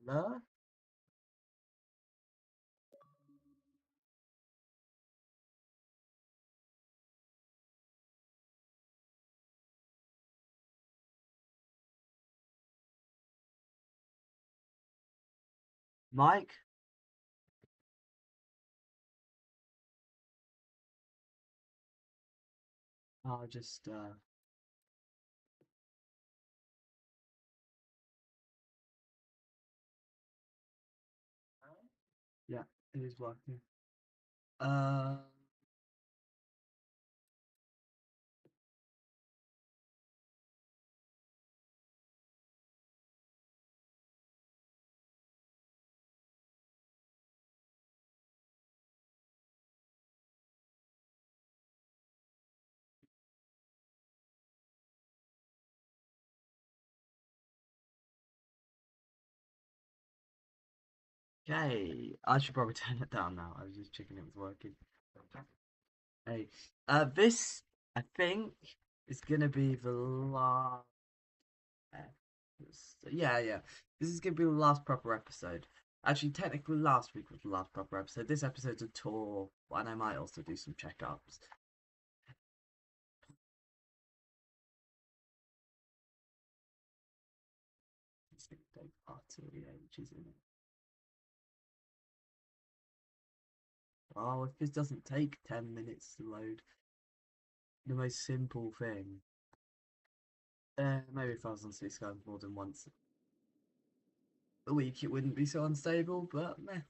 No? Mike? I'll just yeah, it is working. Uh okay. I should probably turn it down now. I was just checking it was working. Hey. This I think is gonna be the last yeah, yeah. This is gonna be the last proper episode. Actually, technically last week was the last proper episode. This episode's a tour, and I might also do some checkups. It's gonna take utterly ages, isn't it? Oh, if this doesn't take 10 minutes to load, the most simple thing. Maybe if I was on Sky more than once a week, it wouldn't be so unstable, but meh.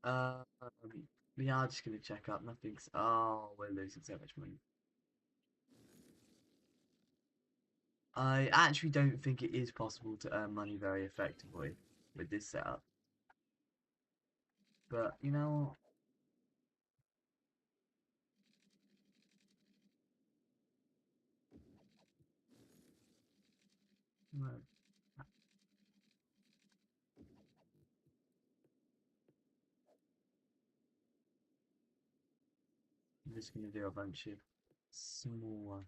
Um, yeah, I'm just gonna check up. Nothing's. Oh, we're losing so much money. I actually don't think it is possible to earn money very effectively with this setup. But you know, I'm just gonna do a bunch of small.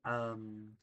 Um.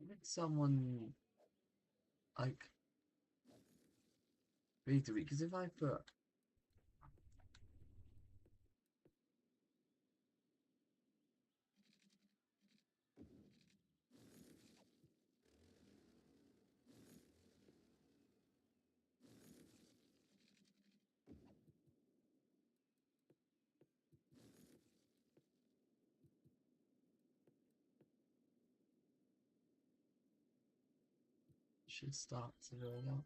I think someone like read the because if I put should start to roll up.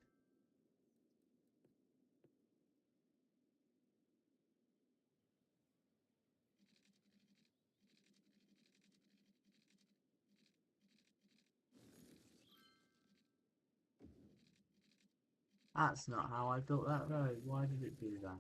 That's not how I built that road. Why did it do that?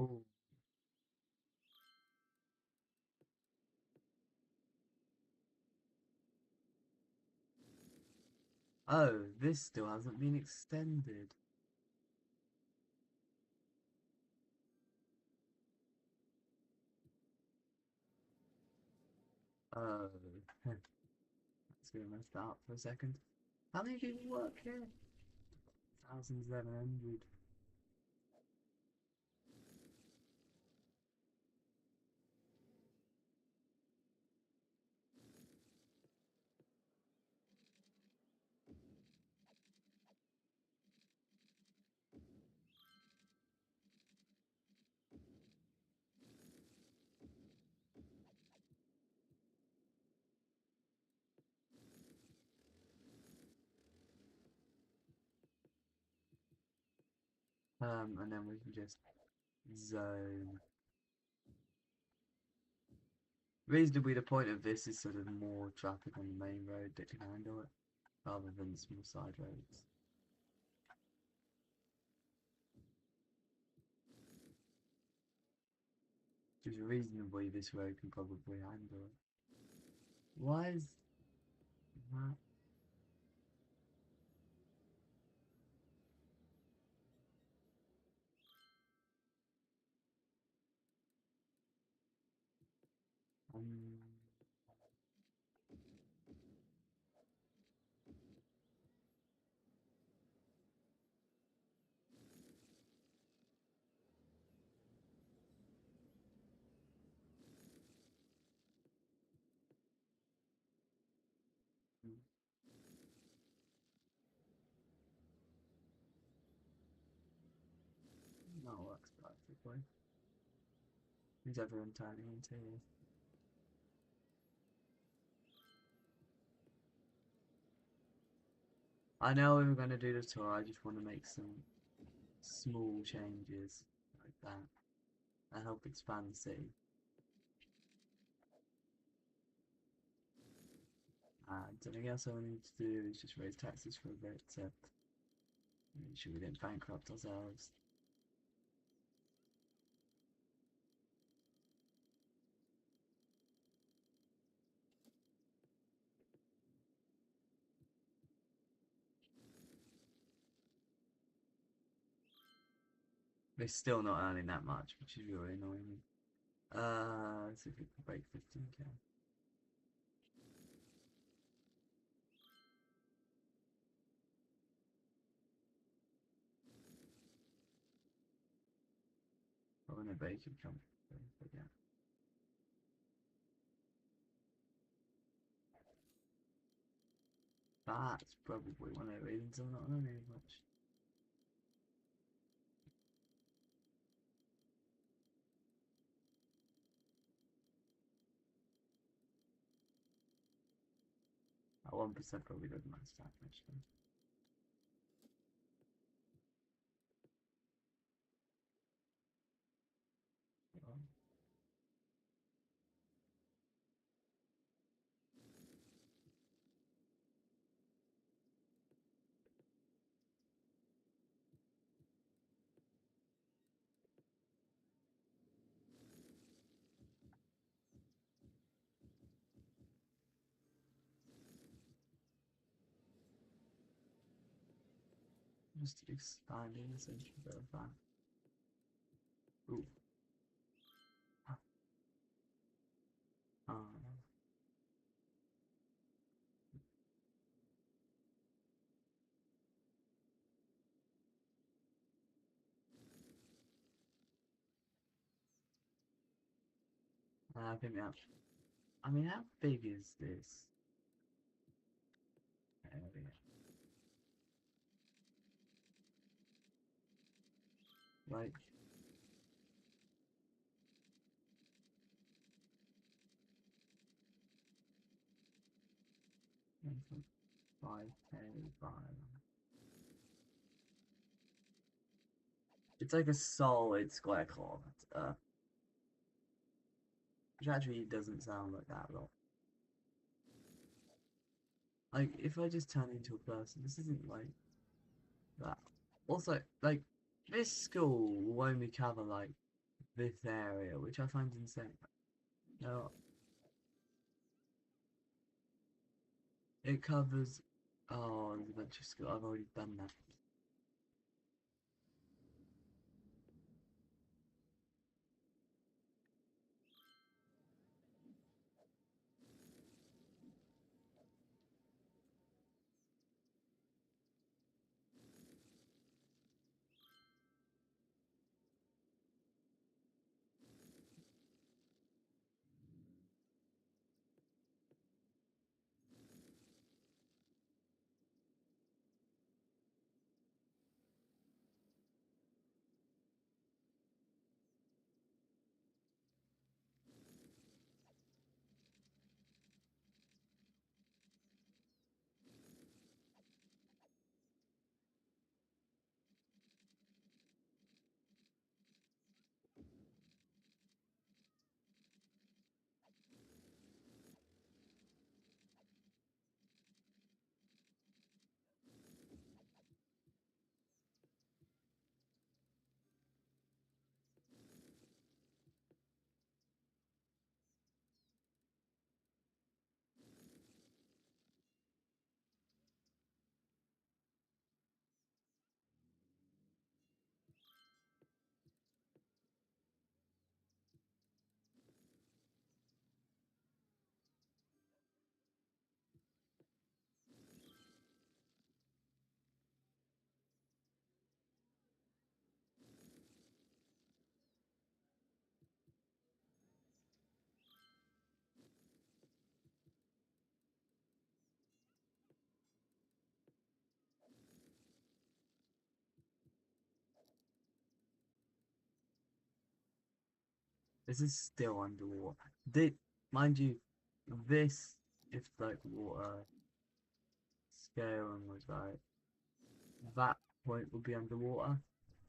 Oh, oh, this still hasn't been extended. Oh, that's gonna mess that up for a second. How many people work here? 1,700. And then we can just zone. Reasonably, the point of this is sort of more traffic on the main road that can handle it, rather than small side roads. Just reasonably, this road can probably handle it. Why is that? Um, that works perfectly. Is everyone turning into here? I know we were going to do the tour, I just want to make some small changes like that. That help expand the city. Something else I need to do is just raise taxes for a bit to make sure we don't bankrupt ourselves. They're still not earning that much, which is really annoying me. Let's see if we can break 15k. Oh, no, bacon come. But yeah. That's probably one of the reasons I'm not earning much. At 1% probably doesn't matter that much though. Just expanding essentially a bit of that. Ooh. I think that. I mean, how big is this area? Like, 5k, 5. It's like a solid square kilometer, which actually doesn't sound like that at all. Like, if I just turn into a person, this isn't like that. Also, like, this school will only cover like this area, which I find insane. No, it covers. Oh, there's a bunch of school. I've already done that. This is still underwater. Mind you, this, if like water scaling was right, that point would be underwater.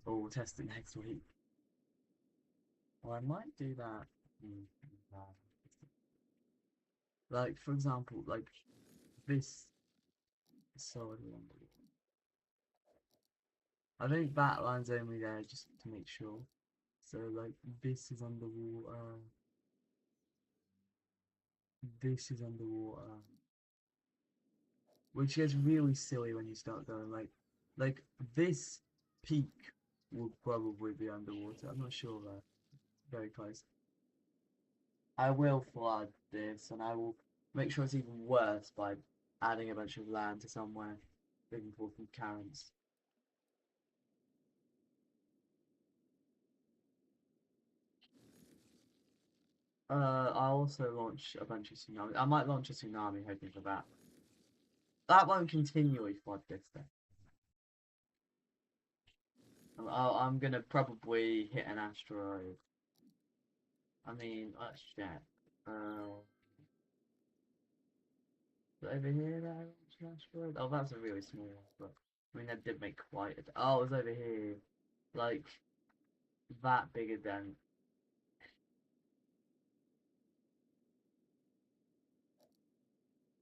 But we'll test it next week. Well, I might do that. Uh, Like, for example, like this is solidly underwater. I think that line's only there just to make sure. So, like, this is underwater. This is underwater. Which gets really silly when you start going like this peak will probably be underwater. I'm not sure though. Very close. I will flood this, and I will make sure it's even worse by adding a bunch of land to somewhere, big important currents. I'll also launch a bunch of tsunamis. I might launch a tsunami hoping for that. That won't continually flood this thing. I'm gonna probably hit an asteroid. I mean, let's check. Over here that I launched an asteroid? Oh, that's a really small one, but I mean, that did make quite a. Oh, it was over here. Like, that big a dent.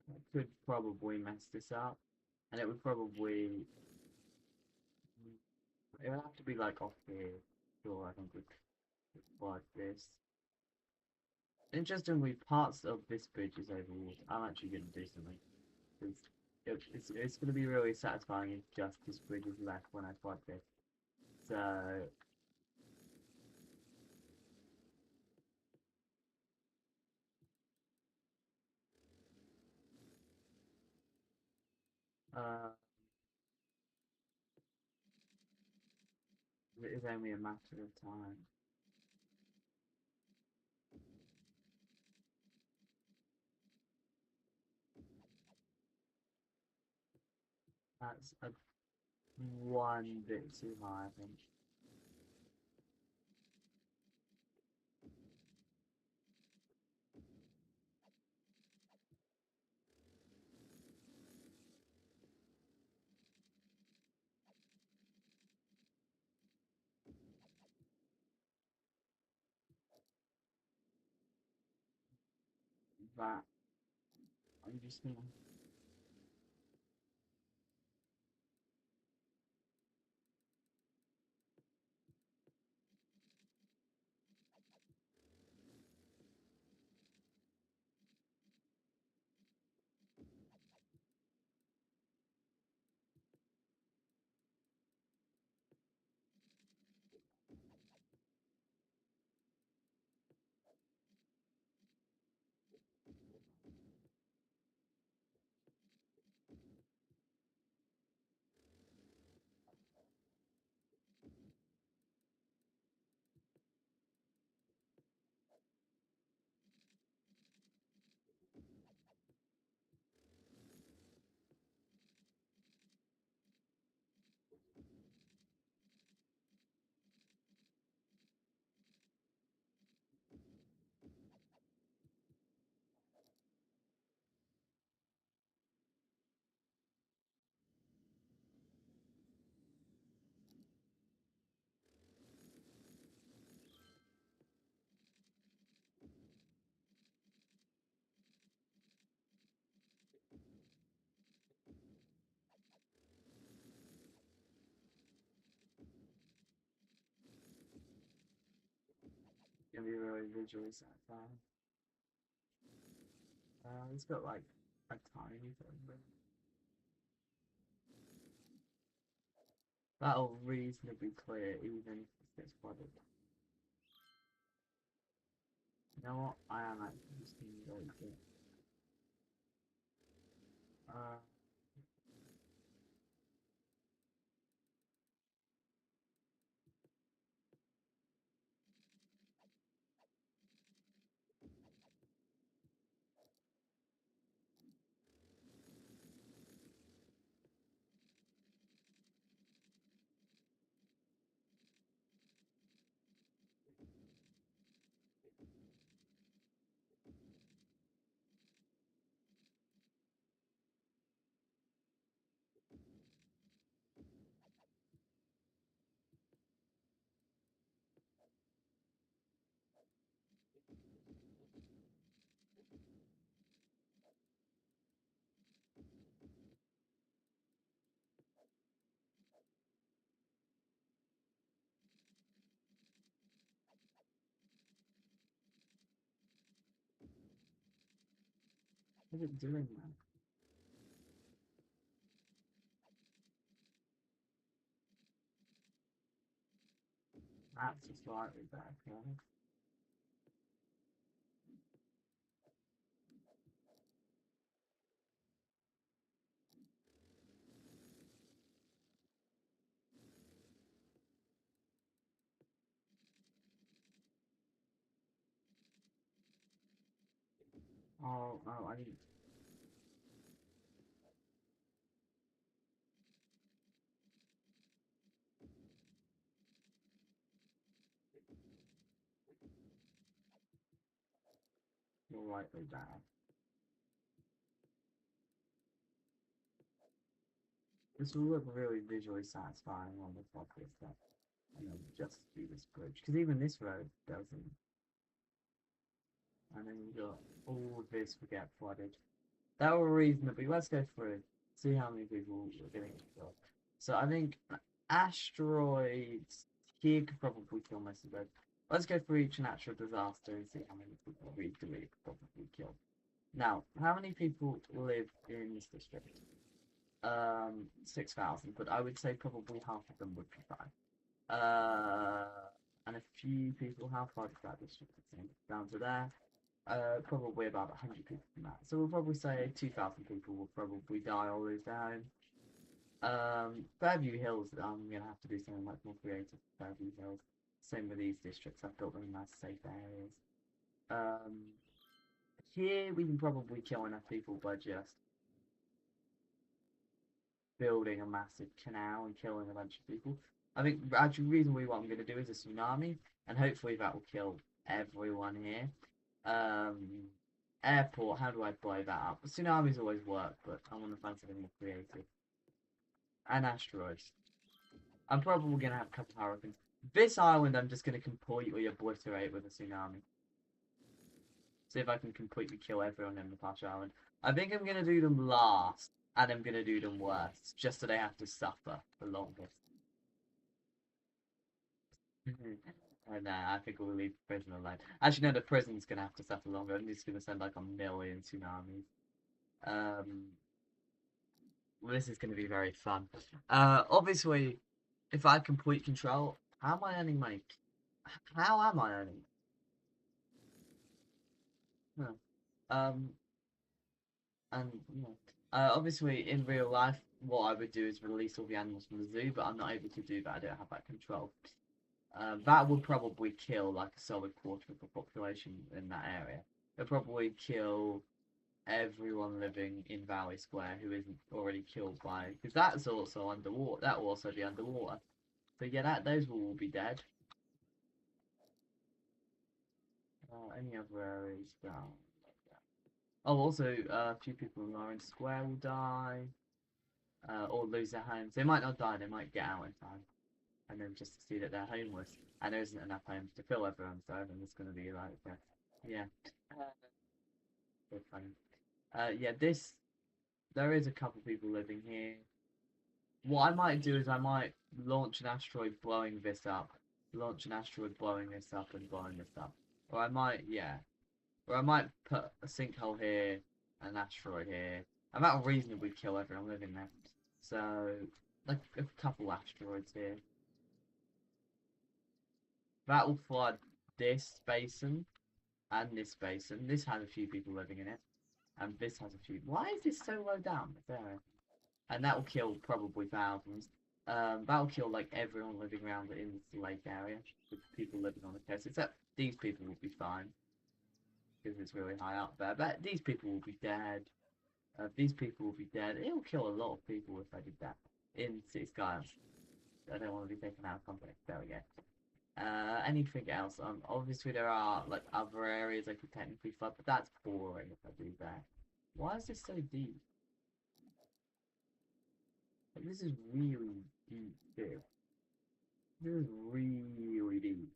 I could probably mess this up. And it would probably. It would have to be like off here. Sure, I think we like this. Interestingly, parts of this bridge is overwater. I'm actually going to do something. It's going to be really satisfying if just this bridge is left when I flood this. So. Uh, it is only a matter of time. That's a one bit too high, I think. That I'm just gonna. Gonna be really visually satisfying. It's got like a tiny thing, but that'll reasonably clear even if it gets flooded. You know what? I am actually just gonna go with it. Uh, What is it doing now? That's a slightly better curve. Oh, I need slightly better. This will look really visually satisfying on the top of stuff. And then just do this bridge. Because even this road doesn't. And then you got all of this will get flooded. That were reasonably. Let's go through. See how many people are getting killed. So I think asteroids here could probably kill most of them. Let's go through each natural disaster and see how many people we could probably kill. Now, how many people live in this district? 6,000, but I would say probably half of them would be fine. And a few people. How far does that district extend? Down to there. Probably about 100 people from that. So we'll probably say 2,000 people will probably die or lose their home. Fairview Hills, I'm gonna have to do something much more creative for Fairview Hills. Same with these districts, I've built them in nice safe areas. Here we can probably kill enough people by just building a massive canal and killing a bunch of people. I think actually reasonably what I'm gonna do is a tsunami, and hopefully that will kill everyone here. Airport, how do I blow that up? Tsunamis always work, but I want to find something more creative. And asteroids. I'm probably going to have a couple of hurricanes. This island I'm just going to completely obliterate with a tsunami. See if I can completely kill everyone in the Pacha Island. I think I'm going to do them last, and I'm going to do them worst, just so they have to suffer the longest. And I think we'll leave the prison alone. Actually, no, the prison's going to have to suffer longer. I'm just going to send like a million tsunamis. Well, this is going to be very fun. Obviously, if I have complete control, how am I earning money? How am I earning? Huh. Um, and you know, obviously in real life, what I would do is release all the animals from the zoo, but I'm not able to do that. I don't have that control. That would probably kill like a solid quarter of the population in that area. It'll probably kill everyone living in Valley Square who isn't already killed by, because that's also underwater. That will also be underwater. So yeah, those will all be dead. Any other areas down? Oh, also a few people in Orange Square will die, or lose their homes. They might not die. They might get out in time, and then just see that they're homeless, and there isn't enough homes to fill everyone. So everyone's going to be like, yeah, so funny. Yeah, there is a couple people living here. What I might do is I might launch an asteroid blowing this up. Launch an asteroid blowing this up and blowing this up. Or I might, yeah. Or I might put a sinkhole here, an asteroid here. And that'll reasonably kill everyone living there. So, like a couple asteroids here. That will flood this basin and this basin. This has a few people living in it. And this has a few. Why is this so low down? There. And that will kill probably thousands. That'll kill like everyone living around in the lake area, with people living on the coast. Except these people will be fine because it's really high up there. But these people will be dead. These people will be dead. It will kill a lot of people if I did that in City Skylines. I don't want to be taken out of context. There we go. Anything else? Obviously there are like other areas I could technically flood, but that's boring if I do that. Why is this so deep? Like, this is really deep too. This is really deep.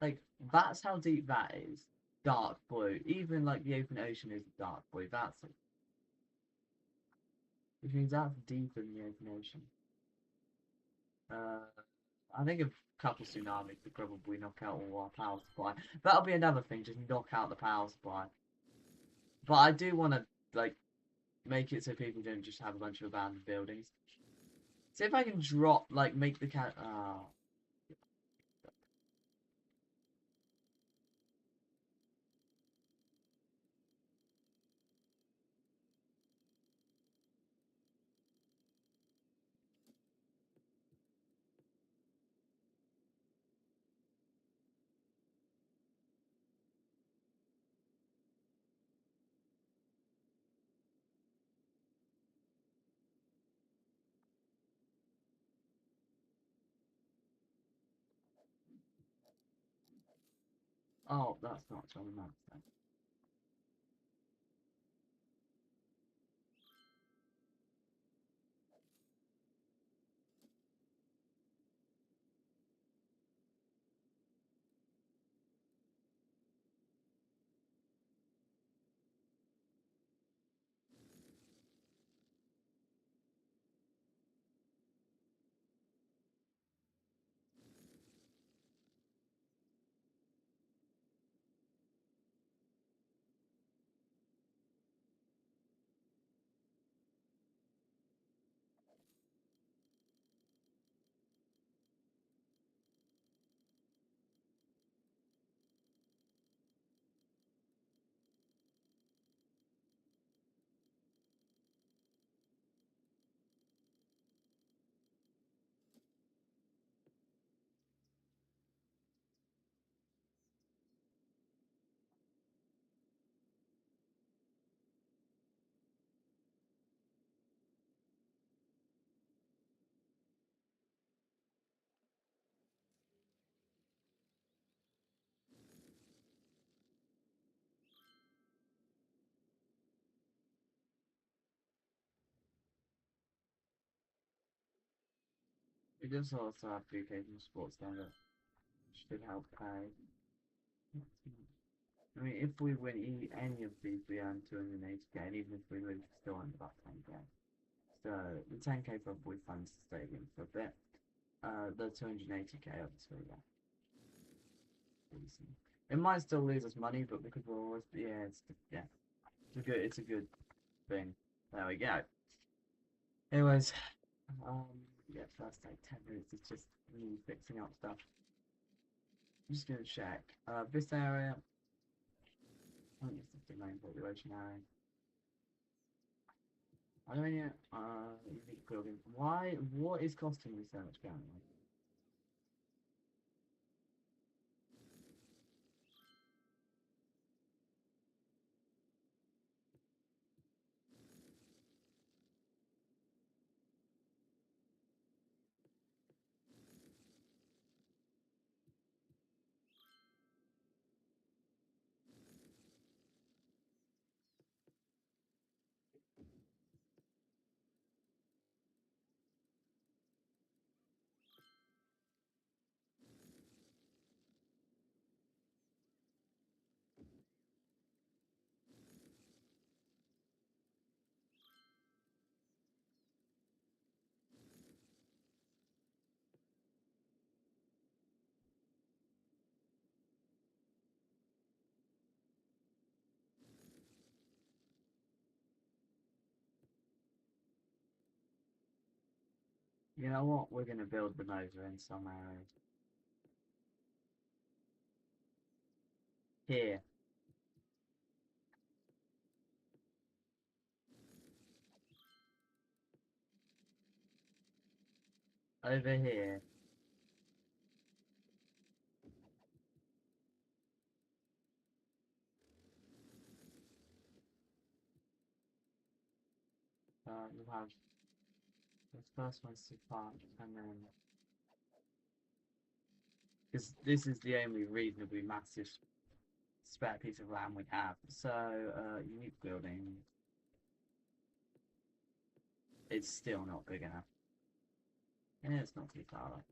Like, that's how deep that is. Dark blue. Even like the open ocean is dark blue. That's it. Which means that's deep in the open ocean. I think a couple tsunamis could probably knock out all our power supply. That'll be another thing, just knock out the power supply. But I do want to like make it so people don't just have a bunch of abandoned buildings. See if I can drop like make the cat. Oh, that's not on the map then. We just also have the occasional sports there that should help pay. I mean, if we win any of these, we earn 280k, and even if we lose, we still earn about 10k. So the 10k probably funds the stadium for a bit. The 280k obviously, yeah. Decent. It might still lose us money, but because we're always it's a good thing. There we go. Anyways, yeah, first like 10 minutes is just me fixing up stuff. I'm just gonna check. This area, I think it's the main population area. I don't know. Unique building. Why? What is costing me so much currently? You know what? We're gonna build them over in some areas. Here, over here. You'll have the first one's to park, and then because this is the only reasonably massive spare piece of land we have. So, unique building. It's still not big enough. Yeah, it's not too far away.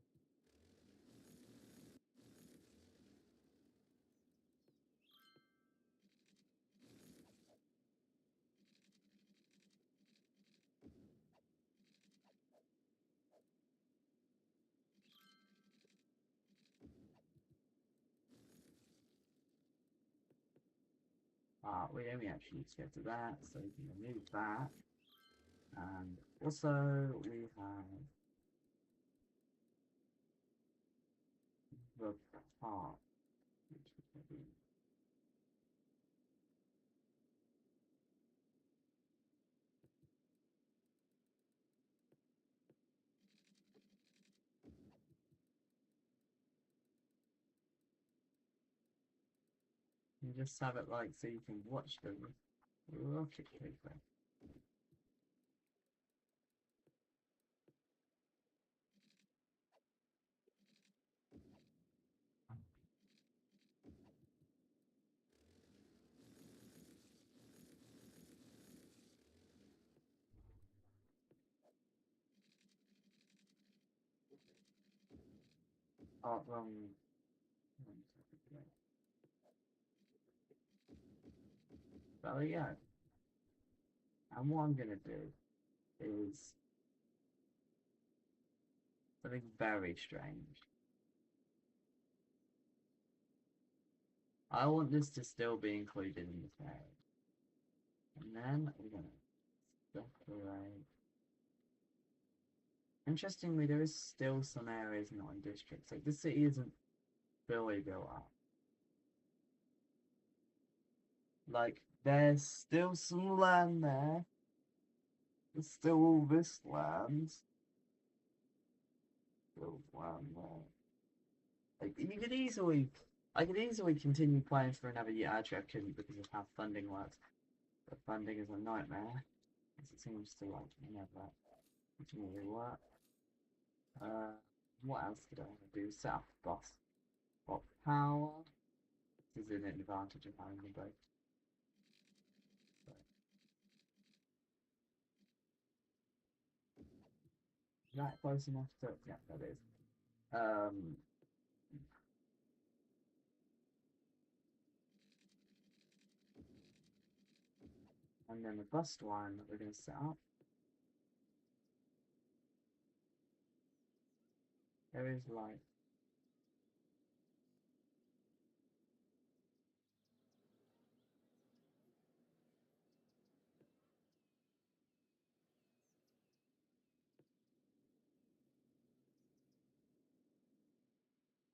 we only actually need to go to that, so we can remove that. And also we have the part, which is gonna be you just have it like so you can watch the rocket paper. Oh, wrong topic. But yeah, and what I'm gonna do is something very strange. I want this to still be included in this area. And then we're gonna separate. Interestingly, there is still some areas not in districts. Like the city isn't fully built up. Like there's still some land there. There's still all this land. Still land there. Like you could easily, I could easily continue playing for another year. Actually, I couldn't because of how funding works. But funding is a nightmare. Because it seems to like never continually work. What else could I want to do? Set up a bus. What power? This is an advantage of having them both. So, is that close enough to? Yeah, that is. Um, and then the bus one that we're going to set up. There is like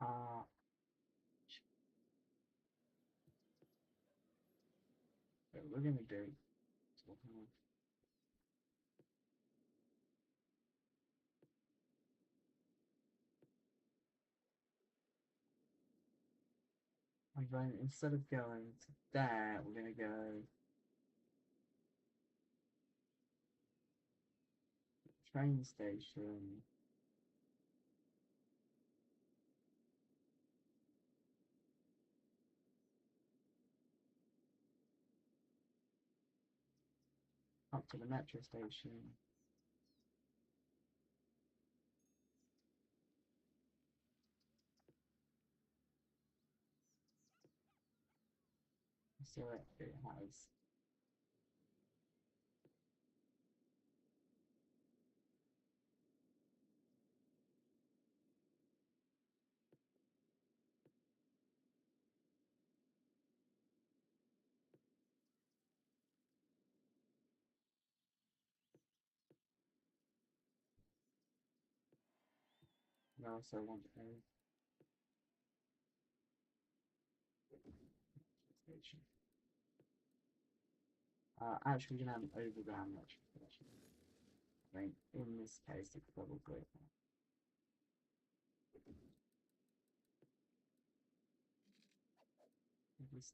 uh what we're gonna do. I'm going instead of going to there, we're gonna go train station. Up to the metro station. So it has we also want a station. Actually, we're gonna have an overground metro station. I think in this case, it's probably just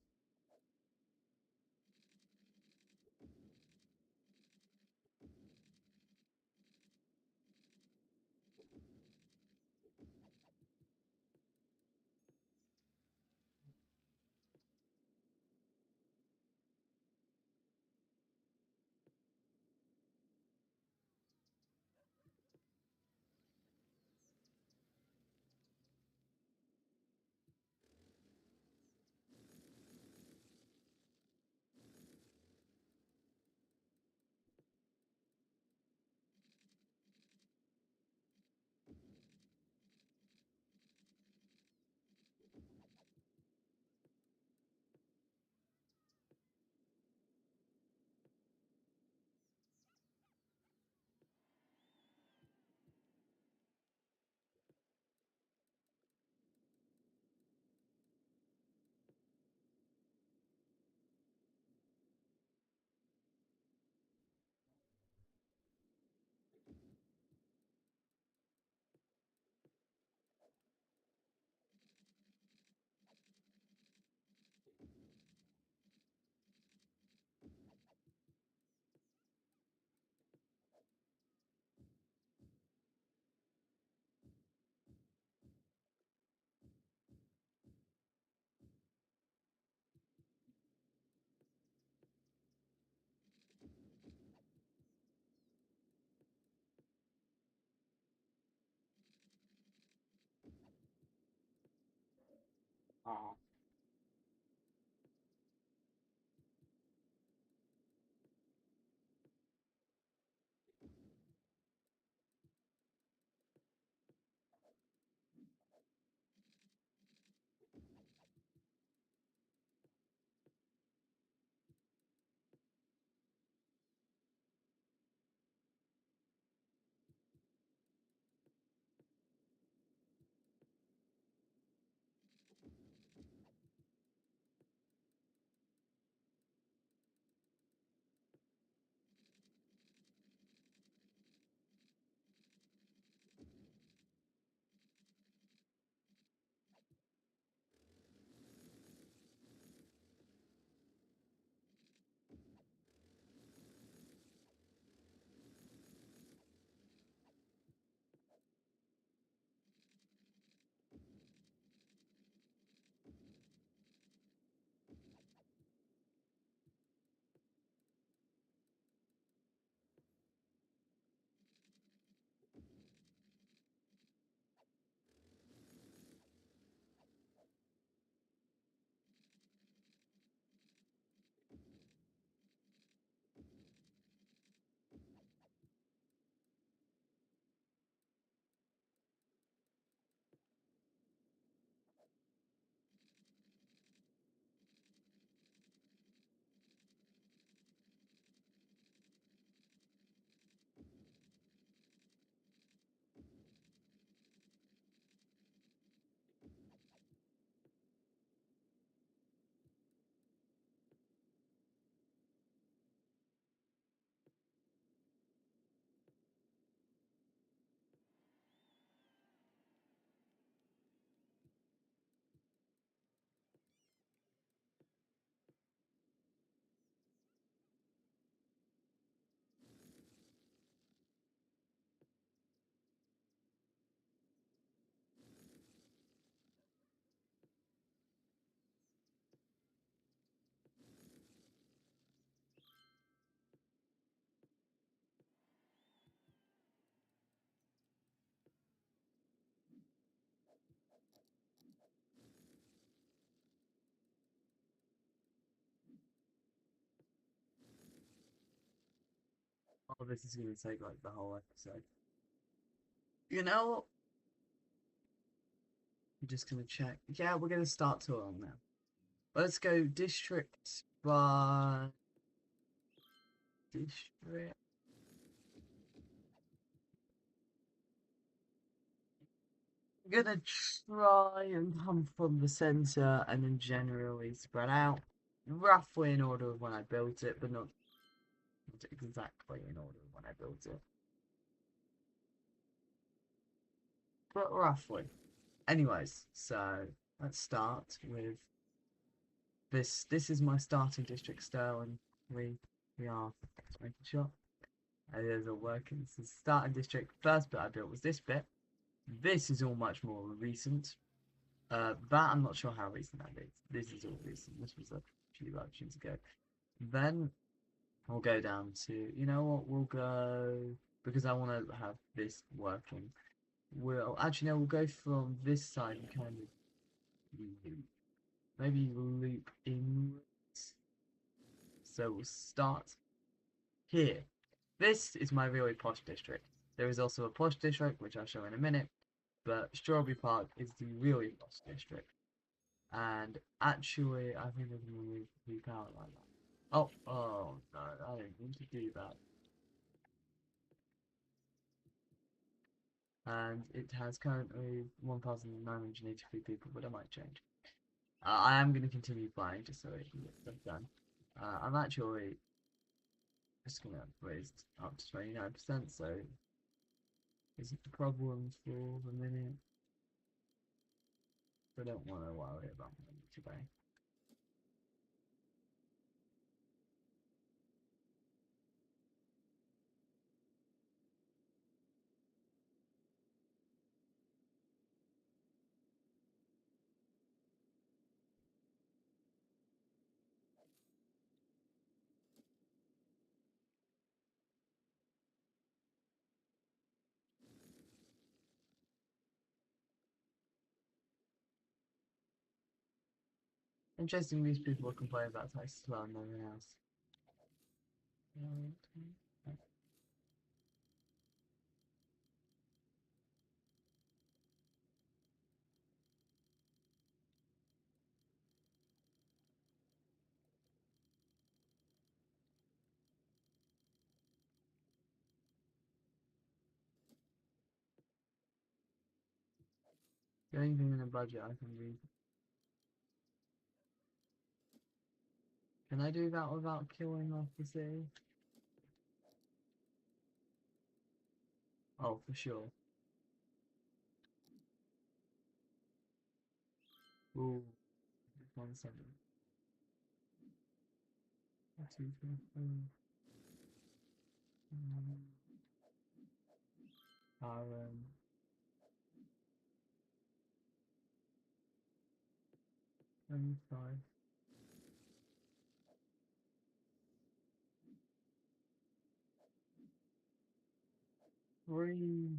Oh, this is going to take like the whole episode. You know, I'm just going to check. Yeah, we're going to start to on now. Let's go district by district. I'm gonna try and come from the center and then generally spread out, roughly in order of when I built it, but not exactly in order of when I built it, but roughly. Anyways, so let's start with this. This is my starting district, Sterling. We are making sure it is all working. This is starting district. First bit I built was this bit. This is all much more recent. That I'm not sure how recent that is. This is all recent. This was a few options ago. Then we'll go down to, you know what, we'll go, because I want to have this working. We'll, actually, no, we'll go from this side and kind of loop. Maybe loop inwards. So we'll start here. This is my really posh district. There is also a posh district, which I'll show in a minute, but Strawberry Park is the really posh district. And actually, I think I'm going to loop out like that. Oh, oh no, I didn't mean to do that. And it has currently 1,983 people, but it might change. I am going to continue buying just so I can get stuff done. I'm actually just going to raise up to 29%, so isn't a problem for the minute. I don't want to worry about money today. Interesting, these people are complaining about taxes as well and everything else. The only thing in the budget I can read. Can I do that without killing off the city? Oh, for sure. Ooh, 1 second. 2, 3, 4. Um, 25. Three.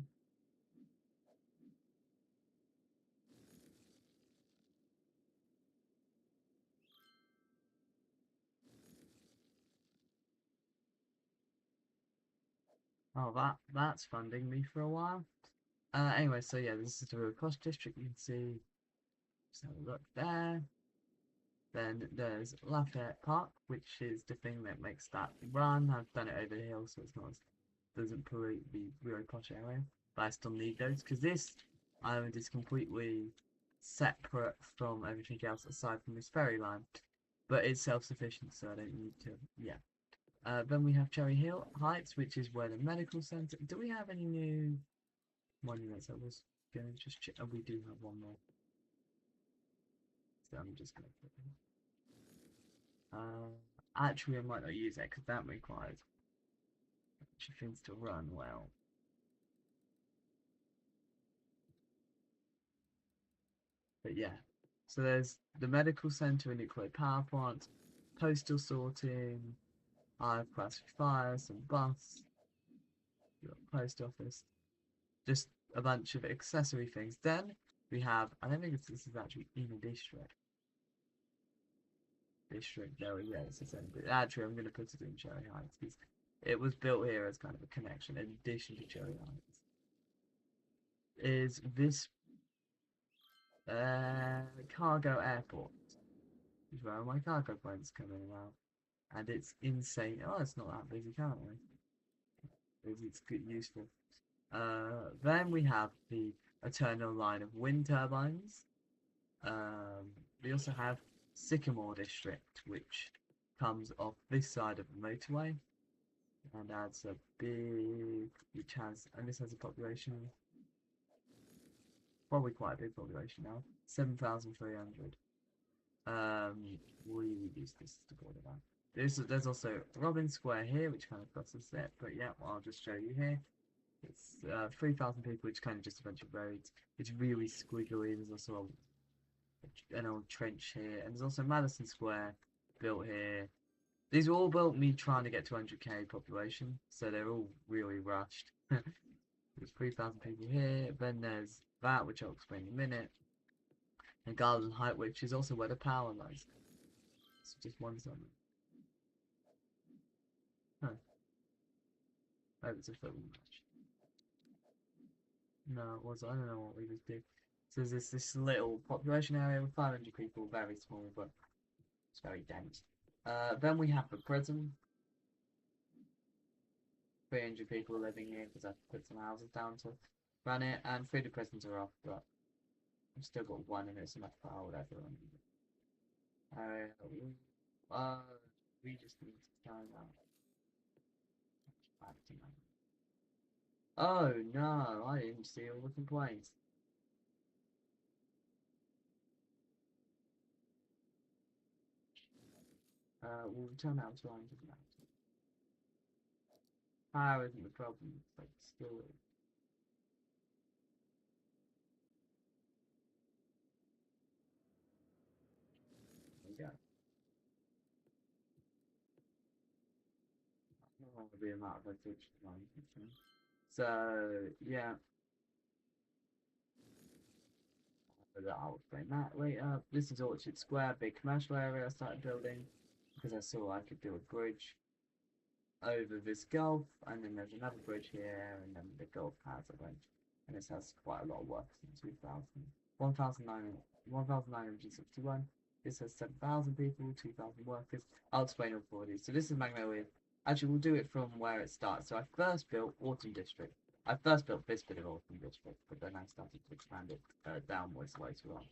Oh, that's funding me for a while. Anyway, so yeah, this is the real cost district. You can see. So look there. Then there's Lafayette Park, which is the thing that makes that run. I've done it over the hill, so it's not doesn't pollute the really posh area. But I still need those because this island is completely separate from everything else aside from this ferry line. But it's self-sufficient, so I don't need to. Yeah. Then we have Cherry Hill Heights, which is where the medical center. Do we have any new monuments? I was gonna just check. Oh, we do have one more. So I'm just gonna put it. Actually, I might not use it because that requires things to run well. But yeah, so there's the medical center and nuclear power plant, postal sorting, hive classifiers, some bus, post office, just a bunch of accessory things. Then we have, I don't think this is actually in a district. District, there we go. It's actually, I'm going to put it in Cherry Heights. it was built here as kind of a connection in addition to Cherry Islands, is this cargo airport. Is where all my cargo planes come in and out. And it's insane. Oh, it's not that busy currently. It's good, useful. Then we have the eternal line of wind turbines. We also have Sycamore District, which comes off this side of the motorway and adds a big, and this has a population, probably quite a big population now, 7,300. We use this to border that. There's also Robin Square here, which kind of crosses it, but yeah, well, I'll just show you here. It's 3,000 people, which kind of just a bunch of roads. It's really squiggly. There's also an old trench here, and there's also Madison Square built here. These were all built me trying to get to 100k population, so they're all really rushed. There's 3,000 people here. Then there's that, which I'll explain in a minute. And Garden Height, which is also where the power lies. It's just one side. Huh. Oh, it's a football match. No, it was. I don't know what we just did. So there's this little population area with 500 people, very small, but it's very dense. Then we have the prison. 300 people living here because I've put some houses down to run it, and 3 of the prisons are off, but I've still got one and it's enough for everyone. We just need to find out. Oh no, I didn't see all the complaints. We'll turn out to 100 now. Power isn't the problem, it's like still is. There we go. That will be a matter of footage. So yeah, I'll explain that later. This is Orchard Square, big commercial area I started building because I saw I could do a bridge over this gulf, and then there's another bridge here, and then the gulf has a bunch, and this has quite a lot of work since 1961. This has 7,000 people, 2,000 workers. I'll explain all 4 of these. So this is Magnolia. Actually, we'll do it from where it starts. So I first built Autumn District. I first built this bit of Autumn District, but then I started to expand it downwards later on.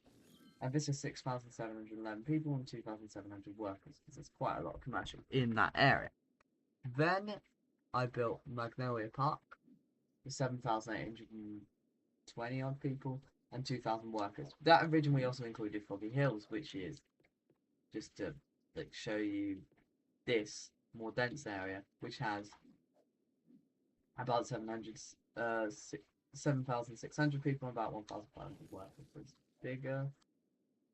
And this is 6,711 people and 2,700 workers, because there's quite a lot of commercial in that area. Then I built Magnolia Park with 7,820 odd people and 2,000 workers. That originally also included Foggy Hills, which is just to like show you this more dense area, which has about 7,600 people and about 1,500 workers. So it's bigger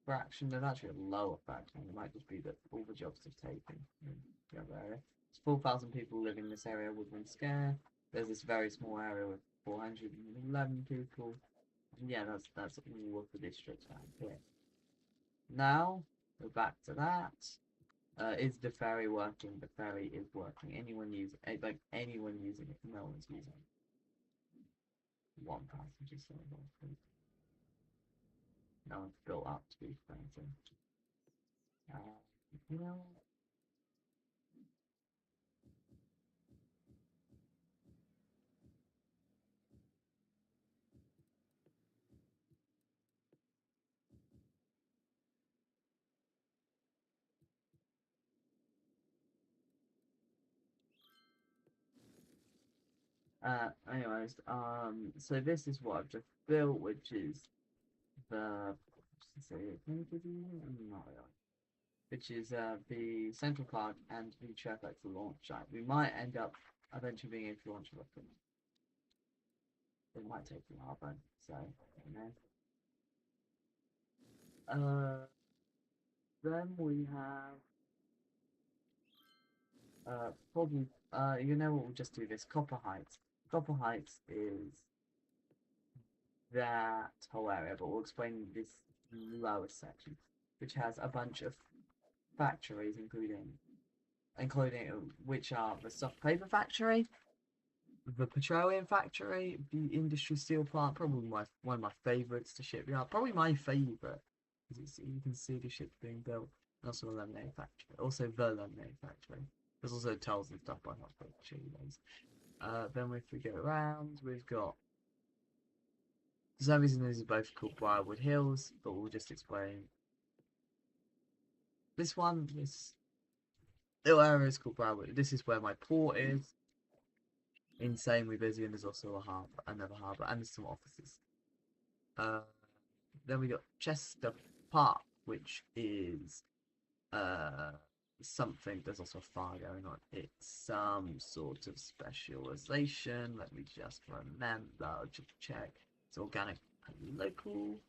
fraction. There's actually a lower fraction. It might just be that all the jobs have taken in the other area. It's 4,000 people living in this area, Woodland Scare. There's this very small area with 411 people. And yeah, that's all of the districts around here. Now, we're back to that. Is the ferry working? The ferry is working. Anyone using it? Like, anyone using it? No one's using it. One passenger service. No one's built up to be fancy. You know. Anyways, so this is what I've just built, which is the, which is the Central Park and the Fairfax launch site. We might end up eventually being able to launch a rocket. It might take a while, but so you know. Then we have probably you know what, we'll just do this. Copper Heights. Copper Heights is that whole area, but we'll explain this lowest section, which has a bunch of factories, including including which are the soft paper factory, the petroleum factory, the industry steel plant, probably one of my favourites to shipyard, probably my favourite, because you can see the ships being built, and also the lemonade factory, also the lemonade factory. There's also tolls and stuff, but I'm not going to show you those. Then if we go around, we've got, for some reason these are both called Briarwood Hills, but we'll just explain. This little area is called Briarwood. This is where my port is. Insanely busy, and there's also a harbour, another harbour, and there's some offices. Then we got Chester Park, which is something. There's also a fire going on. It's some sort of specialization. Let me just remember. Just check. It's organic and local.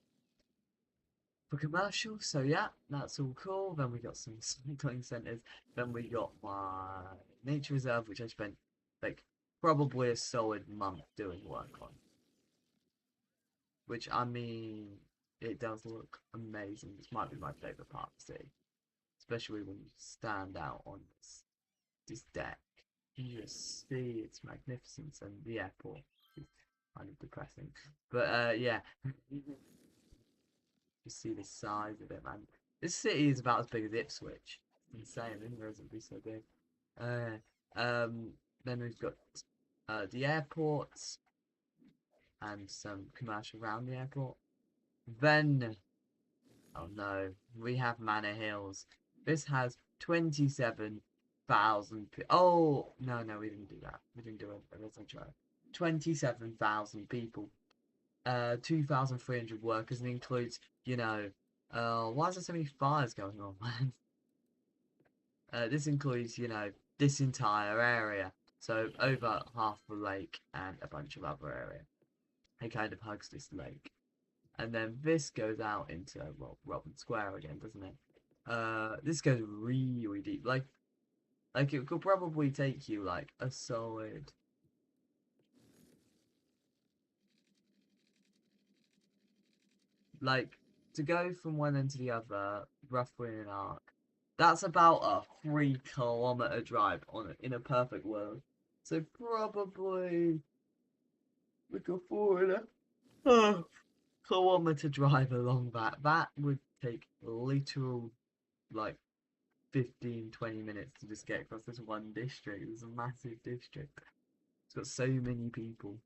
For commercial, so yeah, that's all cool. Then we got some cycling centres. Then we got my nature reserve, which I spent like probably a solid month doing work on. Which I mean, it does look amazing. This might be my favourite part to see, especially when you stand out on this deck. You just see its magnificence, and the airport is kind of depressing. But yeah. You see the size of it, man. This city is about as big as Ipswich. It's insane. I didn't realize it'd be so big. Then we've got the airports and some commercial around the airport. Then, oh no, we have Manor Hills. This has 27,000. Oh no, we didn't do that. We didn't do a residential. 27,000 people. 2,300 workers, and includes, you know, why is there so many fires going on, man? This includes, you know, this entire area. So over half the lake and a bunch of other area. It kind of hugs this lake. And then this goes out into, well, Robin Square again, doesn't it? This goes really deep. Like it could probably take you like a solid like to go from one end to the other, roughly in an arc. That's about a 3 kilometer drive in a perfect world. So probably we go forward a kilometer drive along that. That would take literal like 15-20 minutes to just get across this one district. It's a massive district. It's got so many people.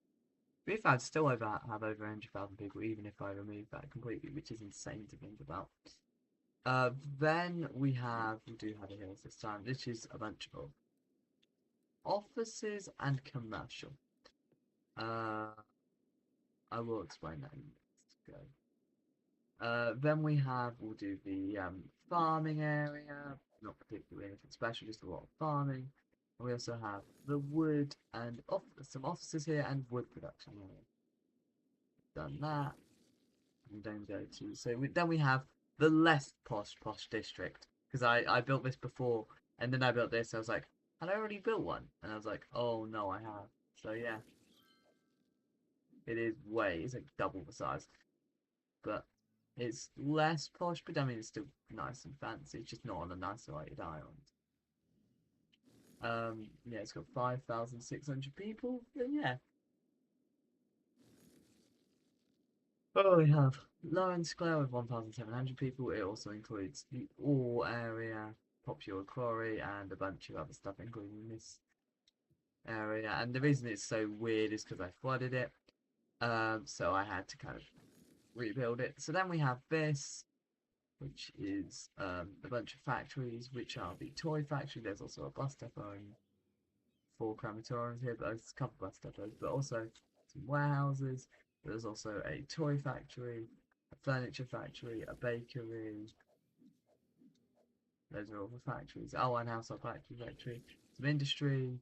If I'd still have over 100,000 people, even if I remove that completely, which is insane to think about. Then we do have a hills this time. This is a bunch of offices and commercial. I will explain that in a minute. Then we'll do the farming area, not particularly anything special, just a lot of farming. And we also have the wood and some offices here and wood production area. Done that. And then go to then we have the less posh district, because I built this before, and then I built this. I was like, had I already built one? And I was like, oh no, I have. So yeah, it's like double the size, but it's less posh. But I mean, it's still nice and fancy. It's just not on a isolated island. Yeah, it's got 5,600 people. But yeah. Oh, we have Lawrence Square with 1,700 people. It also includes the ore area, popular quarry, and a bunch of other stuff, including this area. And the reason it's so weird is because I flooded it. So I had to kind of rebuild it. So then we have this, which is a bunch of factories, which are the toy factory. There's also a bus depot and 4 crematoriums here, but there's a couple bus depots, but also some warehouses. There's also a toy factory, a furniture factory, a bakery. Those are all the factories. Oh, and household factory, some industry,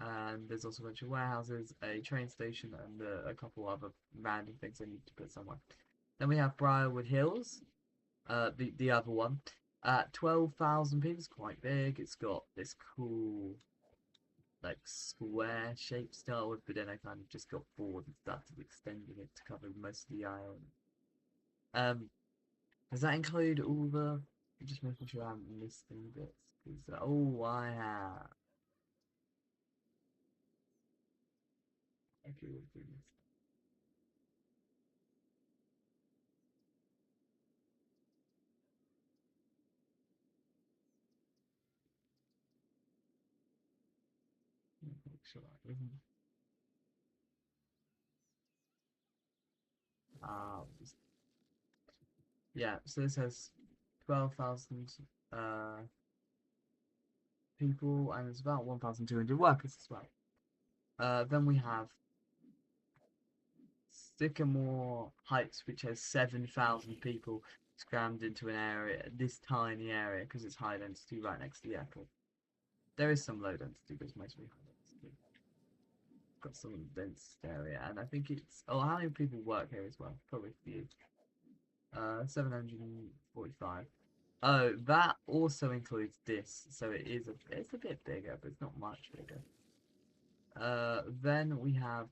and there's also a bunch of warehouses, a train station, and a couple other random things I need to put somewhere. Then we have Briarwood Hills, the other one. 12,000 people, it's quite big. It's got this cool like square shaped style, but then I kind of just got bored and started extending it to cover most of the island. Does that include all the I'm just making sure I haven't missed any bits. Oh, I have. Okay, we'll do this. Make sure I isn't. Yeah, so this has 12,000 uh, people and it's about 1,200 workers as well. Then we have Sycamore Heights, which has 7,000 people crammed into an area, this tiny area, because it's high density right next to the airport. There is some low density, but it's mostly high density. Got some dense area, and I think it's. Oh, how many people work here as well? Probably a few. 745. Oh, that also includes this, so it's a bit bigger, but it's not much bigger. Then we have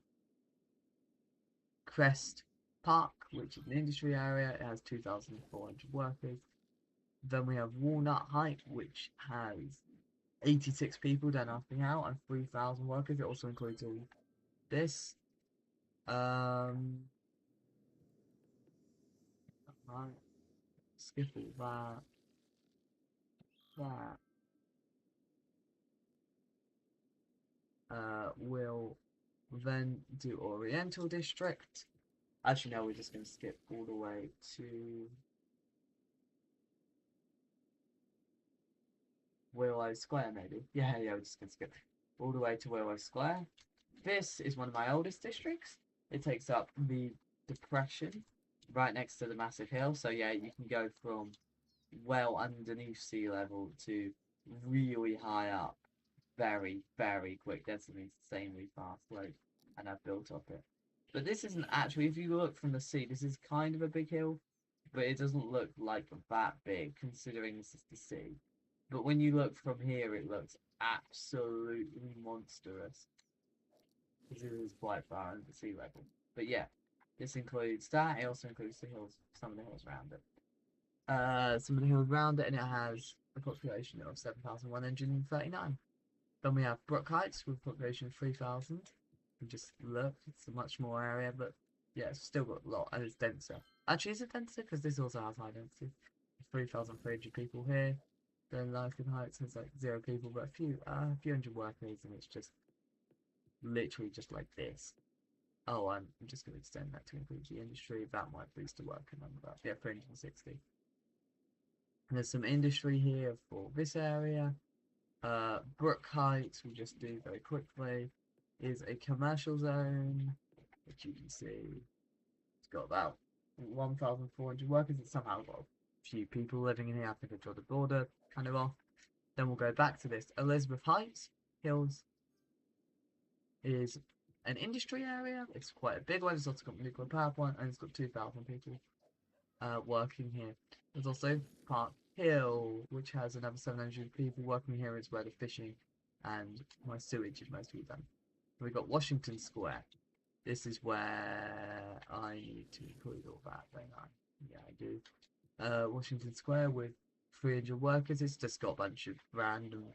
Crest Park, which is an industry area. It has 2,400 workers. Then we have Walnut Height, which has 86 people doing nothing out and 3,000 workers. It also includes all this. Right, skip all that. That. We'll then do Oriental District. Actually, no, we're just going to skip all the way to Willow Square, maybe. Yeah, we're just going to skip all the way to Willow Square. This is one of my oldest districts. It takes up the depression right next to the massive hill. So yeah, you can go from well underneath sea level to really high up very, very quick. That's an insanely fast slope, and I've built up it. But this isn't actually, if you look from the sea, this is kind of a big hill, but it doesn't look like that big considering this is the sea. But when you look from here, it looks absolutely monstrous because it is quite far under sea level. But yeah, this includes that. It also includes the hills, some of the hills around it. Some of the hills around it, and it has a population of 7,139. Then we have Brook Heights with a population of 3,000. You just look, it's a much more area, but yeah, it's still got a lot, and it's denser. Actually, is it denser? Because this also has high density. 3,300 people here. Then Lincoln Heights has like 0 people, but a few hundred workers, and it's just literally just like this. Oh, I'm just going to extend that to include the industry. That might boost the worker number. Yeah, 360. And there's some industry here for this area. Brook Heights, we'll just do very quickly, is a commercial zone, which you can see. It's got about 1,400 workers. It's somehow got a few people living in here. I think I draw the border kind of off. Then we'll go back to this. Elizabeth Heights Hills is an industry area. It's quite a big one. It's also got nuclear power plant, and it's got 2,000 people working here. There's also Park Hill, which has another 700 people working here. It's where the fishing and my sewage is mostly done. We've got Washington Square. This is where I need to include all that, don't I? Yeah, I do. Washington Square with 300 workers. It's just got a bunch of random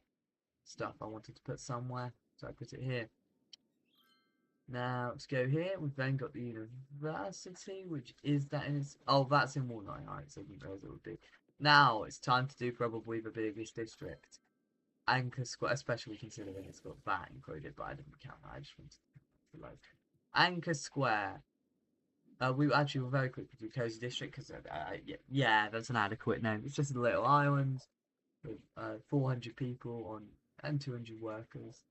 stuff I wanted to put somewhere, so I put it here. Now, to go here, we've then got the university, which is that in its... Oh, that's in Walnut Heights, so I didn't realise it would be. Now, it's time to do probably the biggest district. Anchor Square, especially considering it's got that included, but I didn't count that, I just wanted to load. Anchor Square. We actually will very quickly do Cozy District, because, yeah, that's an adequate name. It's just a little island with 400 people on and 200 workers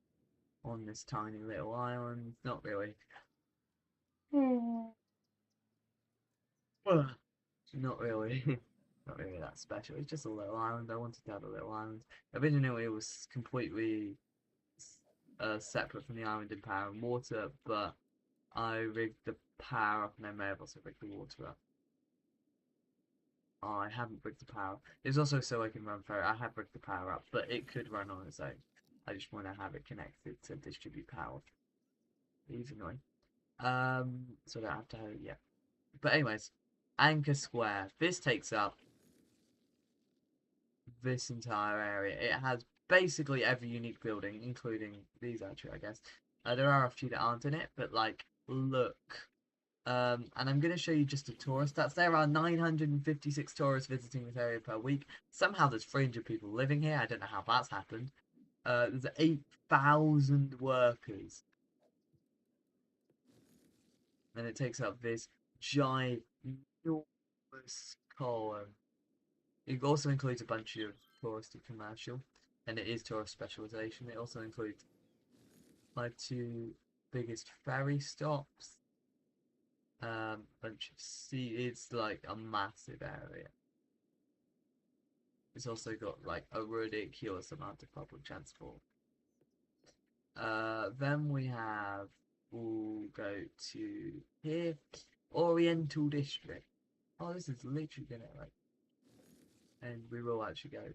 on this tiny little island. Not really. Not really. Not really that special. It's just a little island. I wanted to have a little island. Originally, it was completely separate from the island in power and water, but I rigged the power up, and I may have also rigged the water up. Oh, I haven't rigged the power. It's also so I can run ferry. I have rigged the power up, but it could run on its own. I just want to have it connected to distribute power. Easily. So I don't have to have it yet. But anyways, Anchor Square. This takes up this entire area. It has basically every unique building, including these actually, I guess. There are a few that aren't in it, but like, look. And I'm going to show you just the tourist stats. There are 956 tourists visiting this area per week. Somehow there's 300 people living here. I don't know how that's happened. There's 8,000 workers. And it takes up this ginormous column. It also includes a bunch of touristy commercial, and it is tourist specialization. It also includes my two biggest ferry stops. Bunch of sea. It's like a massive area. It's also got like a ridiculous amount of public transport. Then we'll go to here, Oriental District. Oh, this is literally gonna like, and we will actually go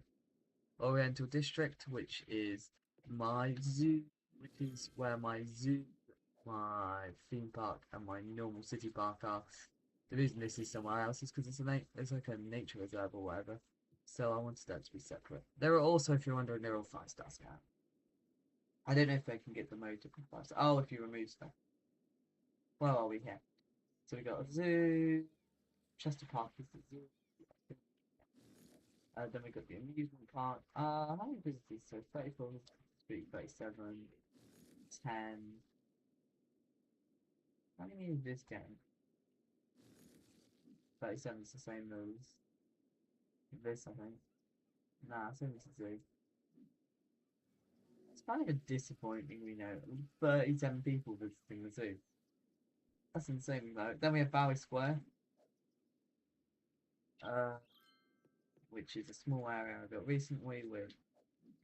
Oriental District, which is my zoo, which is where my zoo, my theme park, and my normal city park are. The reason this is somewhere else is because it's like a nature reserve or whatever. So I wanted that to be separate. There are also, if you're wondering, there are all 5-star scouts. I don't know if they can get the mode to 5-star. Oh, if you remove stuff. Where are we here? So we got a zoo. Chester Park is the zoo. Then we got the amusement park. How many visitors? So 34, 37, 10. How many is this game? 37 is the same as this, I think. Nah, 72. It's kind of disappointing, 37 people visiting the zoo. That's insane, though. Then we have Bowie Square, which is a small area I built recently with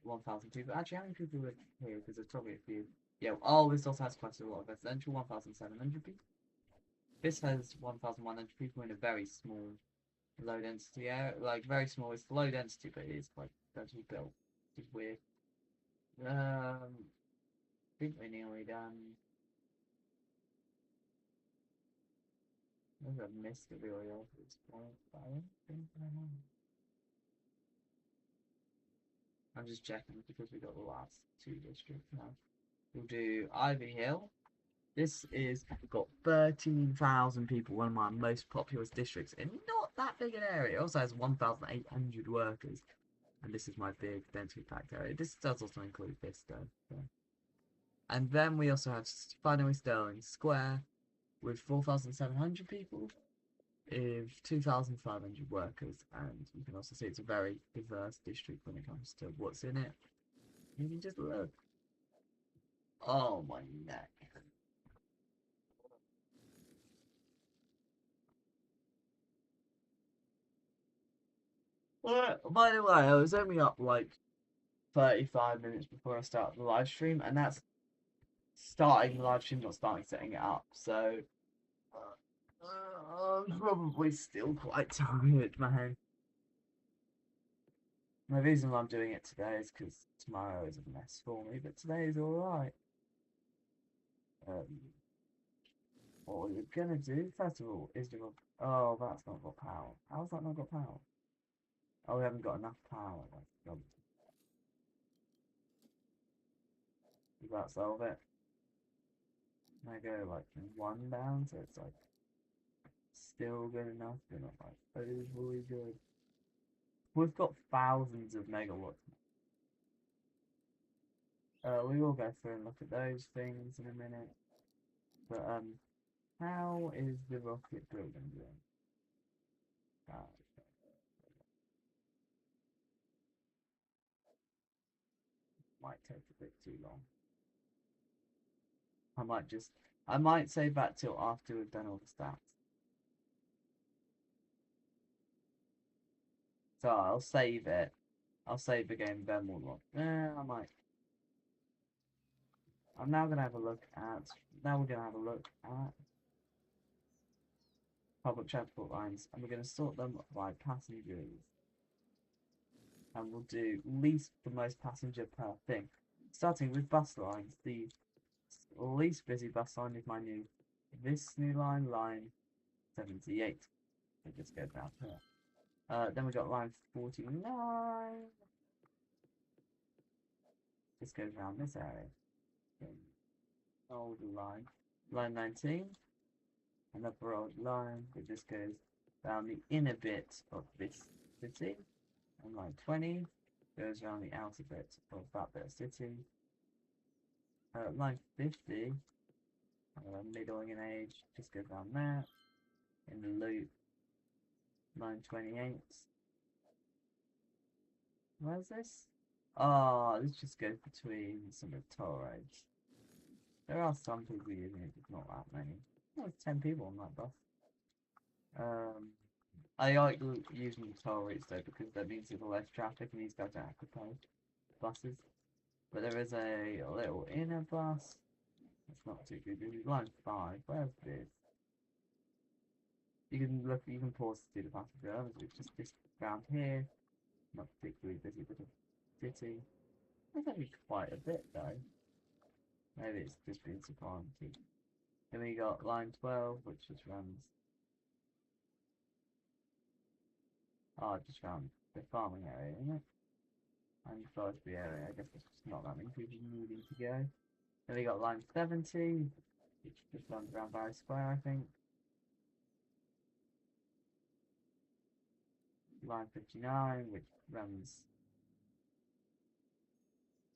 1,000 people. Actually, how many people live here? Because there's probably a few. Yeah, oh, this also has quite a lot of residential, 1,700 people. This has 1,100 people in a very small, low density area. Like, very small. It's low density, but it is quite densely built. It's weird. I think we're nearly done. Maybe I've missed a really obvious point, but I don't think I have. I'm just checking because we got the last two districts now. We'll do Ivy Hill. This is got 13,000 people, one of my most populous districts, in not that big an area. It also has 1,800 workers, and this is my big densely packed area. This does also include this though. So. And then we also have finally Sterling Square with 4,700 people, with 2,500 workers, and you can also see it's a very diverse district when it comes to what's in it. You can just look. Oh my neck. By the way, I was only up like 35 minutes before I started the live stream, and that's starting the live stream, not starting setting it up. So I'm probably still quite tired, man. The reason why I'm doing it today is because tomorrow is a mess for me, but today is alright. What we're gonna do, first of all, is do a... Oh, that's not got power. How's that not got power? Oh, we haven't got enough power. Does that solve it? I go like one down, so it's like still good enough, but not like overly good. We've got thousands of megawatts. We will go through and look at those things in a minute. But how is the rocket building doing? Might take a bit too long. I might save that till after we've done all the stats. So I'll save it. I'll save the game, then we'll look. I might. I'm now gonna have a look at. Now we're gonna have a look at public transport lines, and we're gonna sort them by passengers. And we'll do least the most passenger per thing. Starting with bus lines, the least busy bus line is this new line 78. So just go down here. Then we got line 49. This goes around this area. Then old line. Line 19. Another old line that just goes down the inner bit of this city. And line 20 goes around the outer bit of that bit of city. Line 50, middling in age, just goes down there. In the loop. Line 28. Where's this? Oh, this just goes between some of the toll roads. There are some people using it, but not that many. Oh, there's 10 people on that bus. I like using the toll routes though, because that means there's less traffic and these guys don't have to pay buses. But there is a little inner bus. It's not too good. This is line 5. Where's this? You can look. You can pause to see the passenger. It's just this round here. Not particularly busy bit of city. There's only quite a bit though. Maybe it's just been supplanted. Then we got line 12, which just runs. Oh, just around the farming area, isn't it? And the forestry area. I guess there's just not that many people needing to go. Then we got line 70, which just runs around Barry Square, I think. Line 59, which runs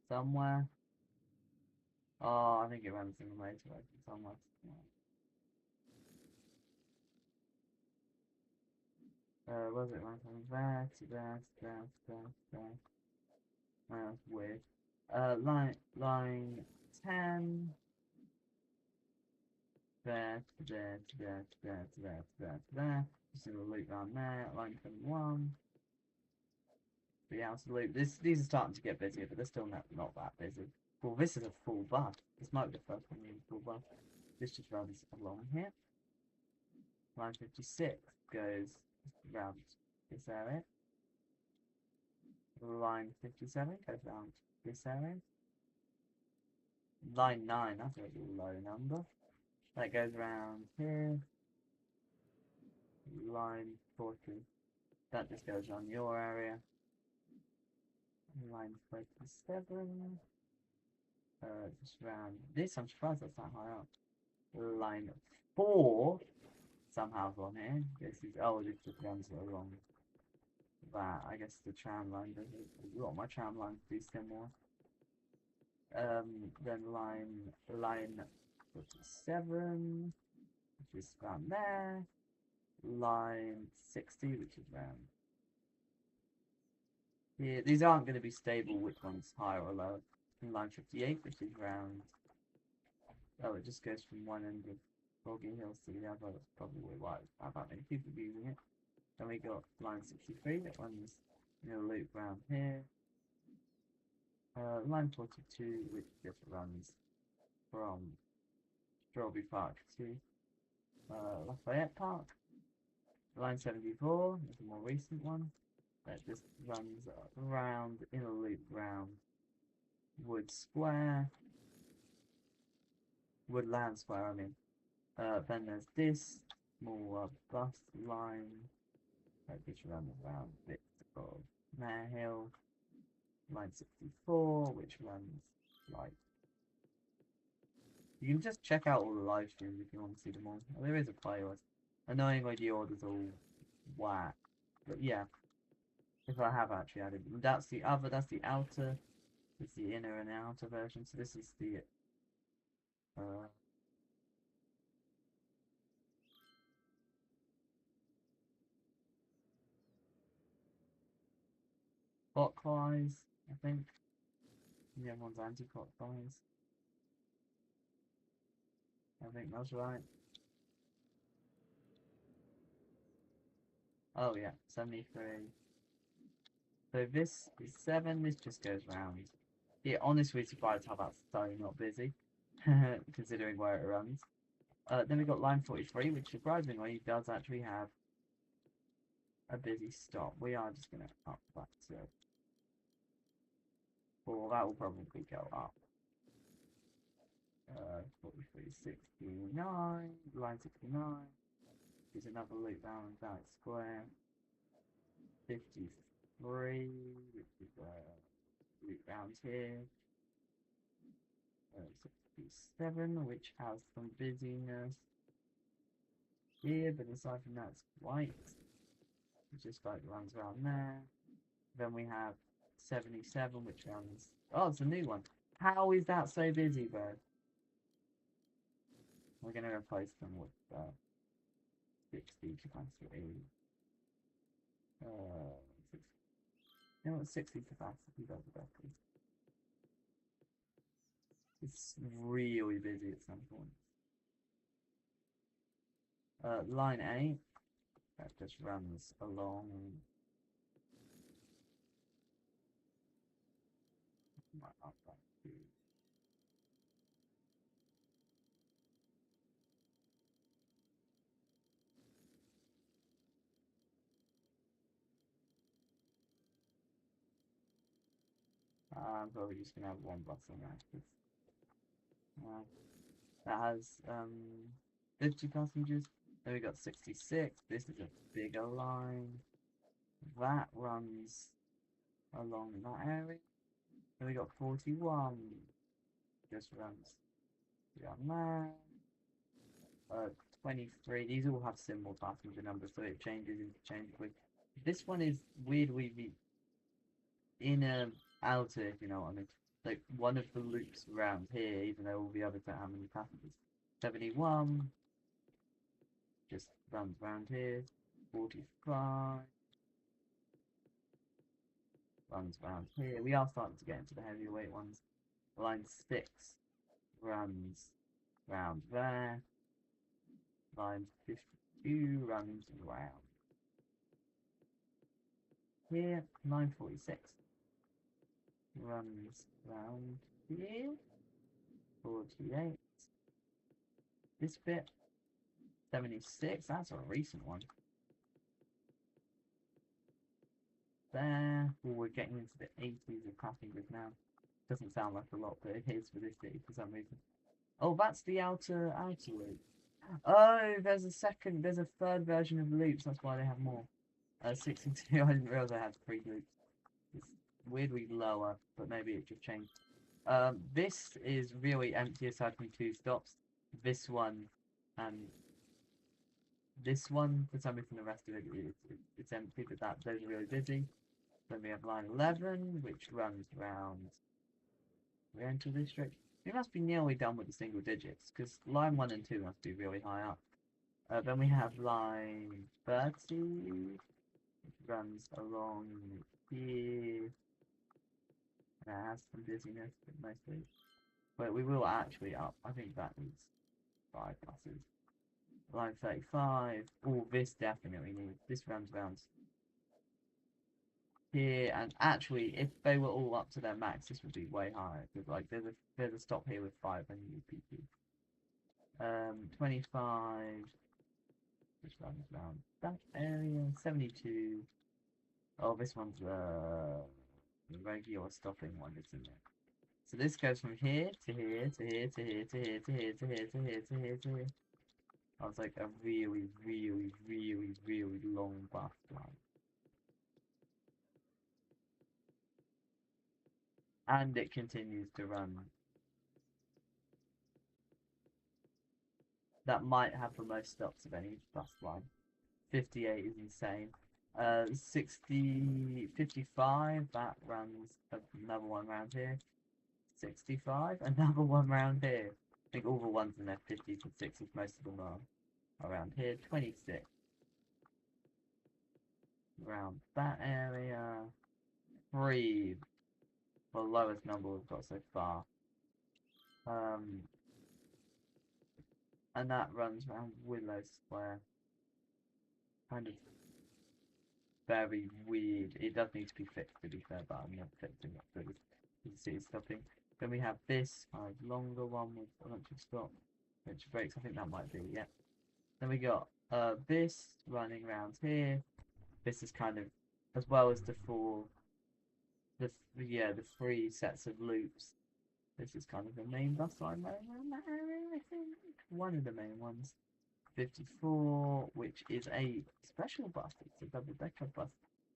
somewhere. Oh, I think it runs in the motorway somewhere. Was it run from there to there to there to there to there? That's weird. Line 10. There to there to there to there to there to there to there. Just in a loop around there. Line 21. The outer loop. These are starting to get busier, but they're still not that busy. Well, this is a full bus. This might be the first one in a full bus. This just runs along here. Line 56 goes around this area. Line 57 goes around this area. Line 9, that's a low number. That goes around here. Line 40, that just goes on your area. Line 37, just around this. I'm surprised that's that high up. Line 4, somehow's on here. This is, oh, this just runs along that. I guess the tram line does it. A lot of my tram lines do similar. Then line 47, which is around there. Line 60, which is around here. These aren't going to be stable, which one's higher or lower. And line 58, which is around. Oh, it just goes from one end of Boggy Hills to the other. That's probably why not that many people using it. Then we got line 63, that runs in a loop around here. Line 42, which just runs from Strawberry Park to Lafayette Park. Line 74 is a more recent one that just runs around in a loop around Woodland Square, I mean. Then there's this small bus line that just runs around bits of Mare Hill. Line 64, which runs like. You can just check out all the live streams if you want to see them all. There is a playlist. Annoyingly, the order's all whack. But yeah, if I have actually added them. That's the outer, it's the inner and outer version. So this is the clockwise, I think. The other one's anti-clockwise. I think that's right. Oh yeah, 73. So this is 7, this just goes round. Yeah, honestly surprised how that's so not busy, considering where it runs. Then we got line 43, which surprisingly does actually have a busy stop. We are just going to up that to 4, that will probably go up. 43, 69, line 69. There's another loop down that square. 53, which is route round here. 67, which has some busyness here, but aside from that, it's white. It just like runs around there. Then we have 77, which runs. Oh, it's a new one. How is that so busy, bro? We're gonna replace them with 60 capacity. 60. You know what? 60 capacity does it better. It's really busy at some point. Line 8, that just runs along. Might up that too. I'm probably just gonna have one bus on that. That has 50 passengers. Then we got 66. This is a bigger line. That runs along that area. Then we got 41. Just runs down there. 23. These all have similar passenger numbers, so it changes interchangeably. This one is weirdly the inner outer, if you know what I mean. Like one of the loops around here, even though all the others don't have many passengers. 71 just runs around here. 45 runs around here. We are starting to get into the heavyweight ones. Line 6 runs round there. Line 52 runs round here. Line 46 runs round here. 48. This bit. 76. That's a recent one. There. Oh, we're getting into the 80s of passengers now. Doesn't sound like a lot, but it is for this city for some reason. Oh, that's the outer loop. Oh, there's a third version of loops. That's why they have more. 62. I didn't realize I had 3 loops. It's weirdly lower, but maybe it just changed. This is really empty aside from 2 stops. This one and this one, for some reason, the rest of it it's empty, but those are really busy. Then we have line 11, which runs around Rental District. We must be nearly done with the single digits, because line 1 and 2 must be really high up. Then we have line 30, which runs along here. And it has some busyness, but mostly. But we will actually up. I think that needs 5 buses. Line 35. Oh, this definitely needs. This runs around here, and actually, if they were all up to their max, this would be way higher. Because like, there's a stop here with 5 and UPP. 25. Which runs around that area. 72. Oh, this one's the regular stopping one, isn't it? So this goes from here to here to here to here to here to here to here to here to here to here. I was like a really, really, really, really long bus line. And it continues to run. That might have the most stops of any bus line. 58 is insane. 55, that runs another one around here. 65, another one around here. I think all the ones in their 50s and 60s, most of them are around here. 26. Around that area. 3. The lowest number we've got so far. And that runs around Willow Square. Kind of very weird. It does need to be fixed, to be fair, but I'm not fixing it. But you can see it's stopping. Then we have this longer one with a bunch of stop, which breaks. I think that might be, yeah. Then we got this running around here. This is kind of, as well as the 3 sets of loops. This is kind of the main bus line running around that area, I think. One of the main ones. 54, which is a special bus. It's a double-decker bus.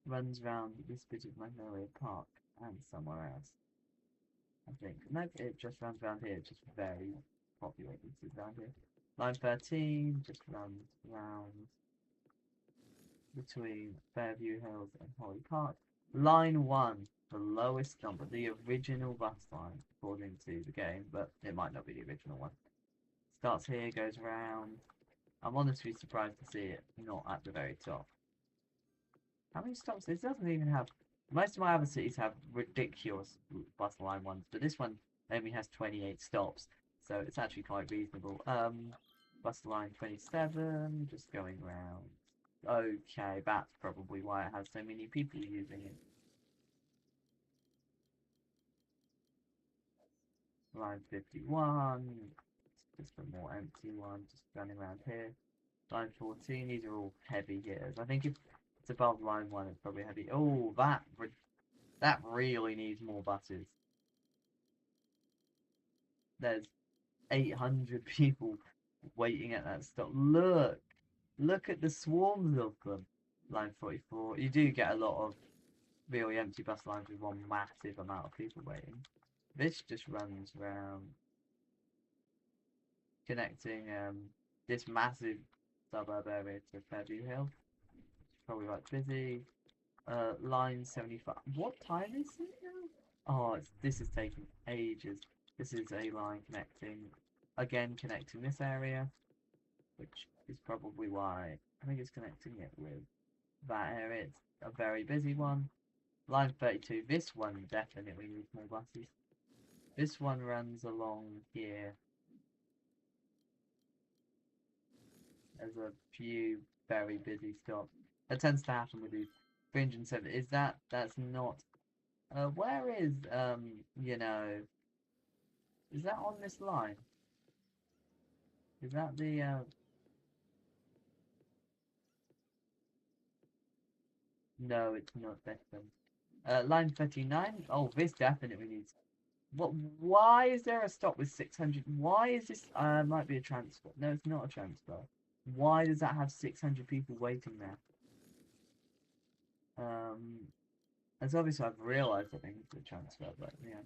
runs around this bit of Magnolia Park and somewhere else. I think. Nope, it just runs around here. It's just very populated around here. Line 13 just runs around between Fairview Hills and Holly Park. Line 1, the lowest number, the original bus line, according to the game, but it might not be the original one. Starts here, goes around. I'm honestly surprised to see it not at the very top. How many stops? This doesn't even have... Most of my other cities have ridiculous bus line ones, but this one only has 28 stops, so it's actually quite reasonable. Bus line 27, just going around. Okay, that's probably why it has so many people using it. Line 51, just a more empty one, just running around here. Line 14, these are all heavy hitters. I think if it's above line 1, it's probably heavy. Oh, that really needs more buses. There's 800 people waiting at that stop. Look at the swarms of them. Line 44. You do get a lot of really empty bus lines with one massive amount of people waiting. This just runs around, connecting this massive suburb area to Fairview Hill. It's probably like busy. Line 75. What time is it now? Oh, this is taking ages. This is a line connecting this area, which is probably why I think it's connecting it with that area. It's a very busy one. Line 32. This one definitely needs more buses. This one runs along here. There's a few very busy stops. That tends to happen with these 307. Is that's not where is you know, is that on this line? Is that the no, it's not Beckham. Line 39. Oh, this definitely needs. What? Why is there a stop with 600? Why is this? Might be a transfer. No, it's not a transfer. Why does that have 600 people waiting there? As obviously I've realised I think it's a transfer, but yeah,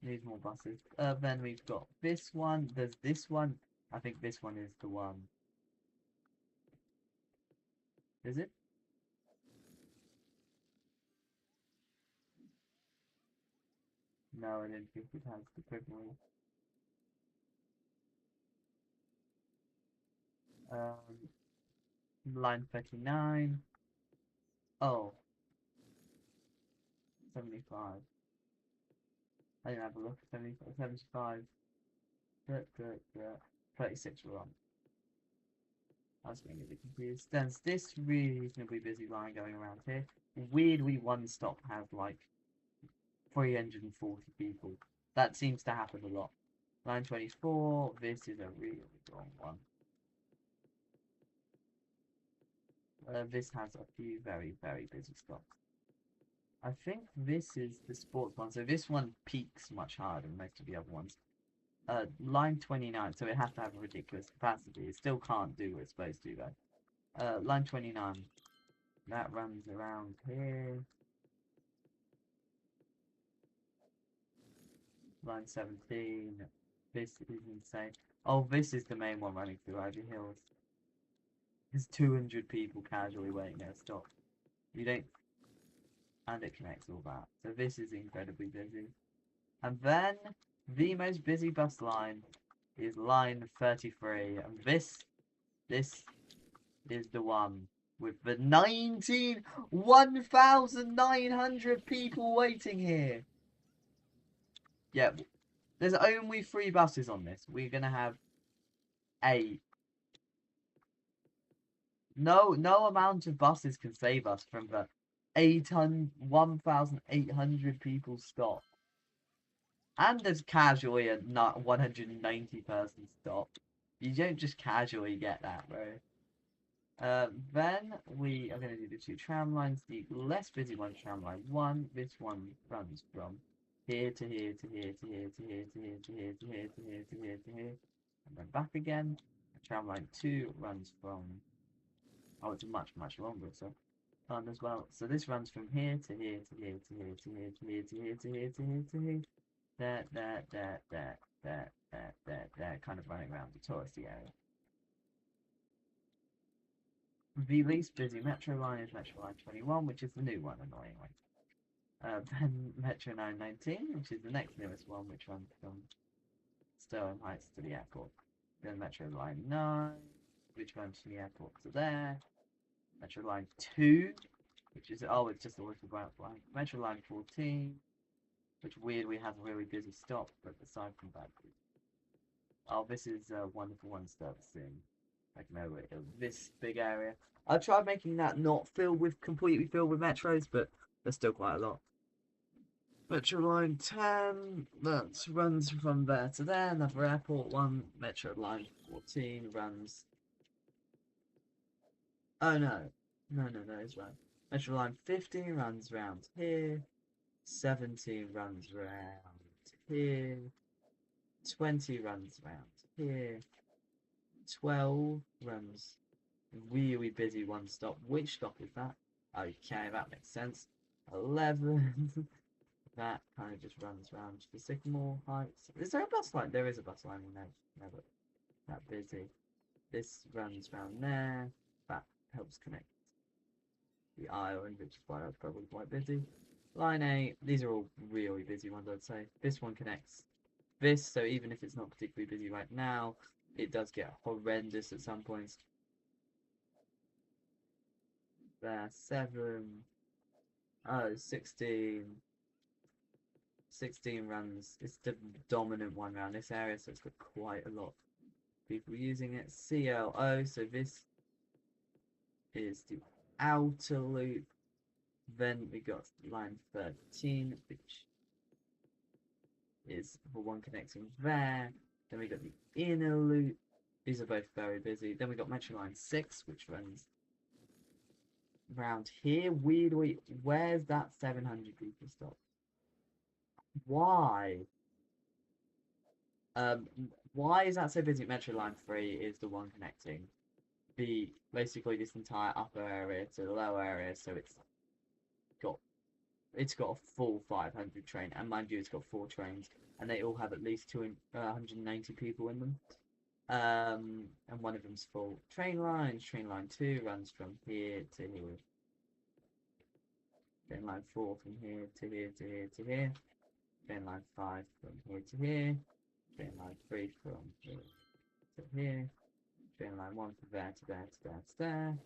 needs more buses. Then we've got this one. There's this one. I think this one is the one. Is it? No, I don't think it has the privilege. Line 39. Oh, 75. I didn't have a look. 75, 75. 36 we're on. I was getting a bit confused. Then this reasonably busy line going around here. Weirdly, one stop has like 340 people. That seems to happen a lot. Line 24. This is a really long one. This has a few very, very busy stops. I think this is the sports one. So this one peaks much higher than most of the other ones. Line 29, so it has to have a ridiculous capacity. It still can't do what it's supposed to, though. Line 29, that runs around here. Line 17, this is insane. Oh, this is the main one running through Ivy Hills. There's 200 people casually waiting at a stop. You don't... And it connects all that. So this is incredibly busy. And then the most busy bus line is line 33. And this is the one with the 1,900 people waiting here. Yeah, there's only 3 buses on this. We're gonna have 8. No amount of buses can save us from the 1,800 people stop. And there's casually a 190 person stop. You don't just casually get that, bro. Then we are going to do the 2 tram lines. The less busy one, tram line 1. This one runs from here to here to here to here to here to here to here to here to here to here to here, and then back again. Tram line 2 runs from... Oh, it's much longer, so on as well. So this runs from here to here to here to here to here to here to here to here to here to here. There, kind of running around the touristy area. The least busy metro line is Metro Line 21, which is the new one, annoyingly. Then Metro 919, which is the next newest one, which runs from Sterling Heights to the airport. Then Metro Line 9, which runs from the airport to there. Metro Line 2, which is, oh, it's just a little brown line. Metro Line 14, which weirdly has a really busy stop, but aside from that, oh, this is a wonderful one servicing, like, nowhere, this big area. I tried making that not completely filled with metros, but there's still quite a lot. Metro Line 10, that runs from there to there, another airport one. Metro Line 14 runs... Oh no, it's right. Metro Line 15 runs round here, 17 runs round here, 20 runs round here, 12 runs really busy one stop. Which stop is that? Okay, that makes sense. 11, that kind of just runs round the Sycamore Heights. Is there a bus line? There is a bus line in there, never that busy. This runs round there, that helps connect the island, which is why that's probably quite busy. Line 8, these are all really busy ones, I'd say. This one connects this, so even if it's not particularly busy right now, it does get horrendous at some points. There, 7, oh, 16. 16 runs, it's the dominant one around this area, so it's got quite a lot of people using it. CLO, so this is the outer loop. Then we got line 13, which is the one connecting there. Then we got the inner loop. These are both very busy. Then we got Metro Line 6, which runs around here. Weirdly, where's that 700 people stop? Why? Why is that so busy? Metro Line 3 is the one connecting basically this entire upper area to the lower area, so it's got a full 500 train, and mind you, it's got 4 trains, and they all have at least 190 people in them. And one of them's full. Train line 2 runs from here to here. Train line 4 from here to here to here to here. Train line 5 from here to here. Train line 3 from here to here. Train line 1 from there to there to there to there.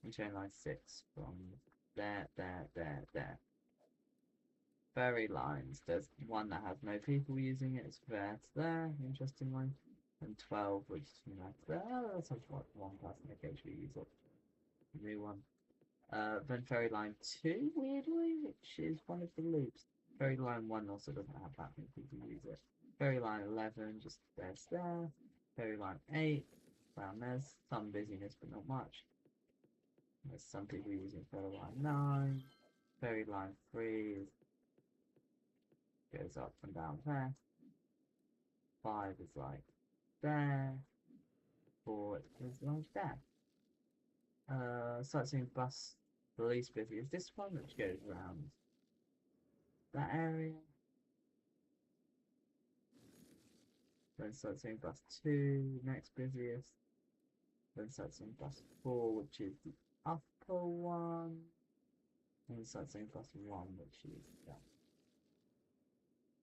And train line 6 from there. Ferry lines. There's one that has no people using it. It's there to there, interestingly. And 12, which is from there to there. Oh, that's like one person occasionally use it. New one. Then ferry line 2, weirdly, which is one of the loops. Ferry line 1 also doesn't have that many people use it. Ferry line 11, just there's there. Ferry line 8, down there's some busyness, but not much. There's some people using ferry line 9. Ferry line 3 goes up and down there. 5 is like there. 4 is like there. Sightseeing bus, the least busy is this one, which goes around that area. Then sightseeing bus 2, next busiest. Then sightseeing bus 4, which is the upper one. And sightseeing bus 1, which is that.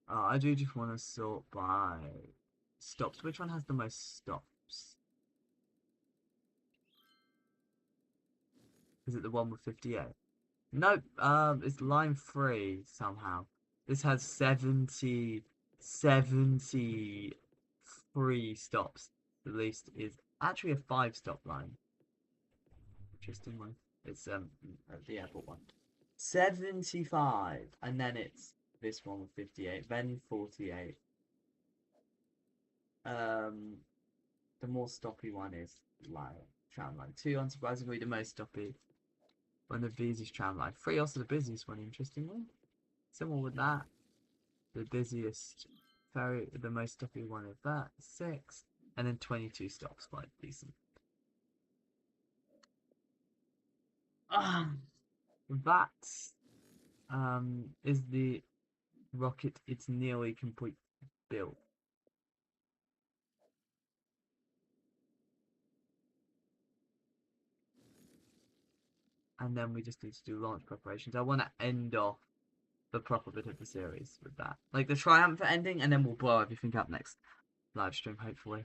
Oh, I do just want to sort by stops. Which one has the most stops? Is it the one with 58? Nope, it's line 3 somehow. This has 73 stops. The least is actually a 5-stop line. Interestingly. It's the airport one. 75, and then it's this one with 58, then 48. The more stoppy one is tram line 2, unsurprisingly the most stoppy. One of these is tram line 3, also the busiest one, interestingly. Similar with that. The busiest the most stoppy one is that, 6, and then 22 stops, quite decent. That is the rocket. It's nearly complete built. And then we just need to do launch preparations. I want to end off the proper bit of the series with that. Like the triumphant ending, and then we'll blow everything up next live stream, hopefully.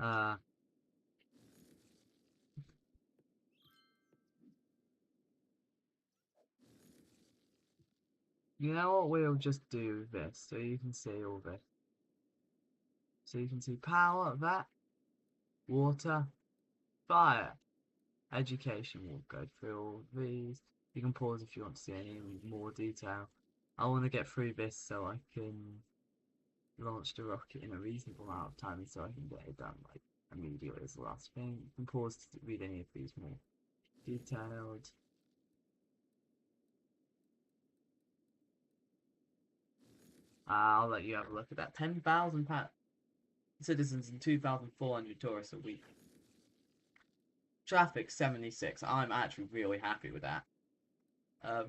Uh, you know what? We'll just do this so you can see all this. So you can see power, that, water, fire, education. We'll go through all these. You can pause if you want to see any more detail. I want to get through this so I can launch the rocket in a reasonable amount of time so I can get it done like immediately as the last thing. You can pause to read any of these more detailed. I'll let you have a look at that. 10,000 citizens and 2,400 tourists a week. Traffic 76. I'm actually really happy with that.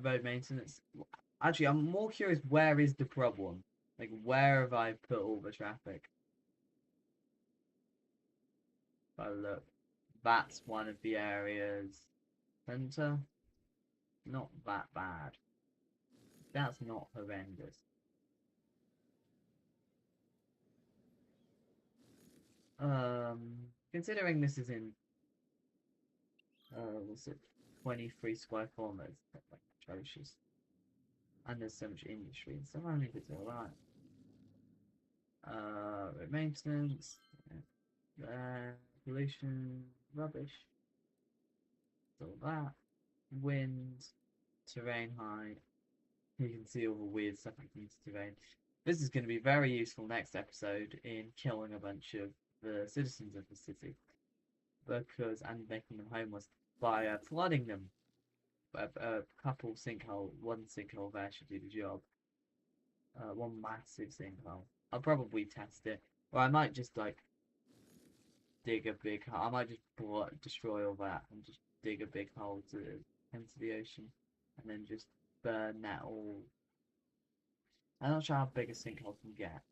Road maintenance. Actually, I'm more curious, where is the problem? Like, where have I put all the traffic? Oh, look. That's one of the areas. Center? Not that bad. That's not horrendous. Considering this is in, what's it, 23 square kilometers, that's like atrocious. And there's so much industry, and some only it's alright. Maintenance, pollution, rubbish, all that. Wind, terrain height. You can see all the weird stuff happening to terrain. This is going to be very useful next episode in killing a bunch of the citizens of the city, because and making them homeless by flooding them. A couple sinkhole, one sinkhole there should do the job. One massive sinkhole. I'll probably test it, or I might just like dig a big hole. I might just destroy all that and just dig a big hole into the ocean, and then just burn that all. I'm not sure how big a sinkhole can get,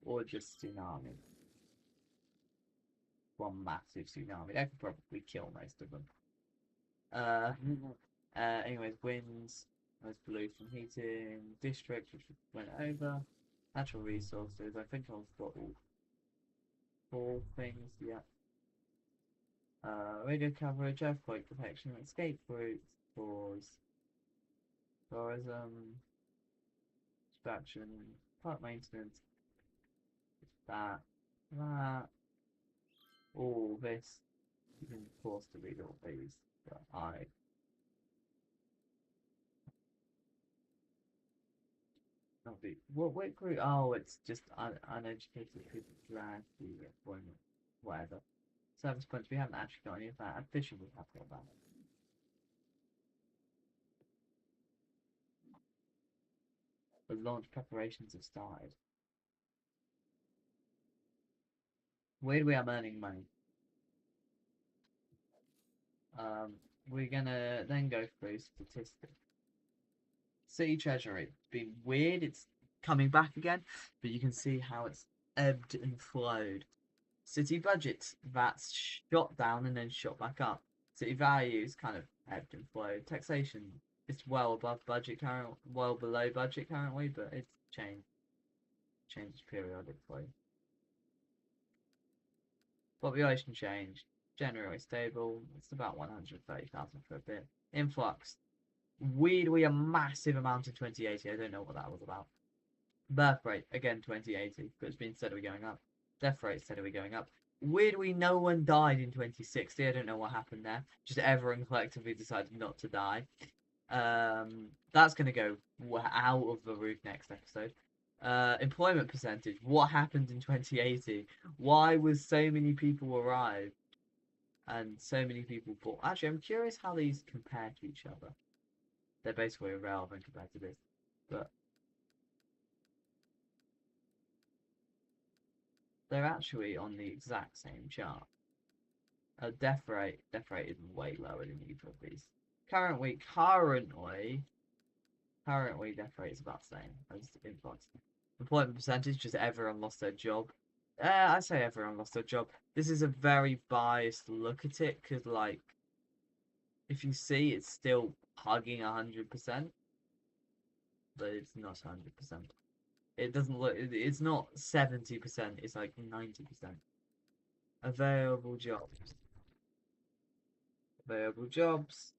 or just tsunami. One massive tsunami. That could probably kill most of them. Uh, anyways, winds, noise pollution, heating, districts, which we went over, natural resources. I think I've got all four things. Yeah. Radio coverage, earthquake protection, escape routes, tours, tourism, distraction, park maintenance, that, that, all this. You can force to read all these, but I not be. What group? Oh, it's just uneducated people drag the employment, whatever. Service points. We haven't actually got any of that. I'm fishing we have got that. The launch preparations have started. Where we are earning money. We're gonna then go through statistics. City Treasury. It's been weird. It's coming back again, but you can see how it's ebbed and flowed. City budget, that's shot down and then shot back up. City values kind of ebbed and flowed. Taxation, it's well above budget currently, well below budget currently, but it's changed. Changes periodically. Population change, generally stable. It's about 130,000 for a bit. Influx, weirdly a massive amount in 2080. I don't know what that was about. Birth rate, again 2080, but it's been steadily going up. Death rate steadily going up. Weirdly, no one died in 2060. I don't know what happened there. Just everyone collectively decided not to die. That's going to go out of the roof next episode. Employment percentage. What happened in 2080? Why was so many people arrived and so many people bought? Actually, I'm curious how these compare to each other. They're basically irrelevant compared to this, but they're actually on the exact same chart. Death rate is way lower than either of these. Currently, death rate is about the same as influx. Employment percentage, just everyone lost their job. I say everyone lost their job. This is a very biased look at it, because, like, if you see, it's still hugging 100%, but it's not 100%. It doesn't look, it's not 70%, it's like 90%. Available jobs. Available jobs.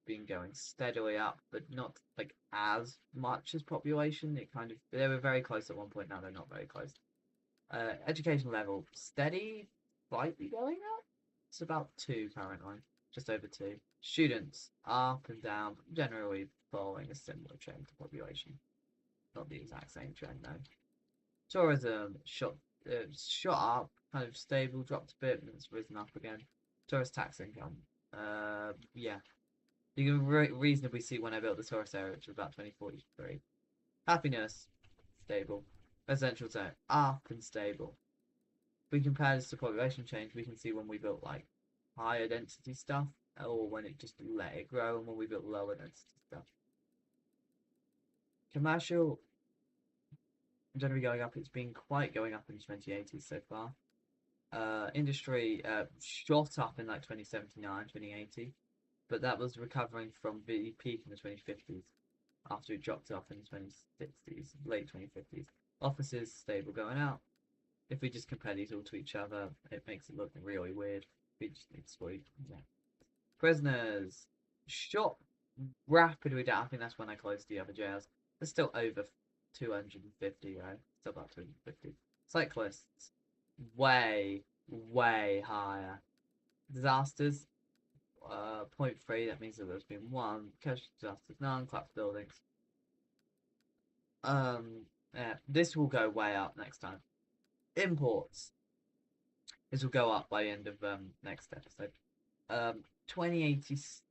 Been going steadily up, but not like as much as population. It kind of, they were very close at one point. Now they're not very close. Education level steady, slightly going up. It's about 2 currently, just over 2. Students up and down, generally following a similar trend to population. Not the exact same trend though. Tourism shot up, kind of stable, dropped a bit, and it's risen up again. Tourist tax income, yeah, you can reasonably see when I built the tourist area, which was about 2043. Happiness, stable. Residential zone, up and stable. If we compare this to population change, we can see when we built like higher density stuff, or when it just let it grow, and when we built lower density stuff. Commercial, generally going up. It's been quite going up in the 2080s so far. Industry shot up in like 2079, 2080, but that was recovering from the peak in the 2050s after it dropped off in the 2060s, late 2050s. Offices stable going out. If we just compare these all to each other, it makes it look really weird. We just need to sweep. Yeah. Prisoners shot rapidly down. I think that's when I closed the other jails. There's still over 250, right? Still about 250. Cyclists, way, way higher. Disasters, 0.3. That means that there's been 1. Casualty disasters, none. Collapsed buildings. Yeah, this will go way up next time. Imports. This will go up by the end of next episode. 2086.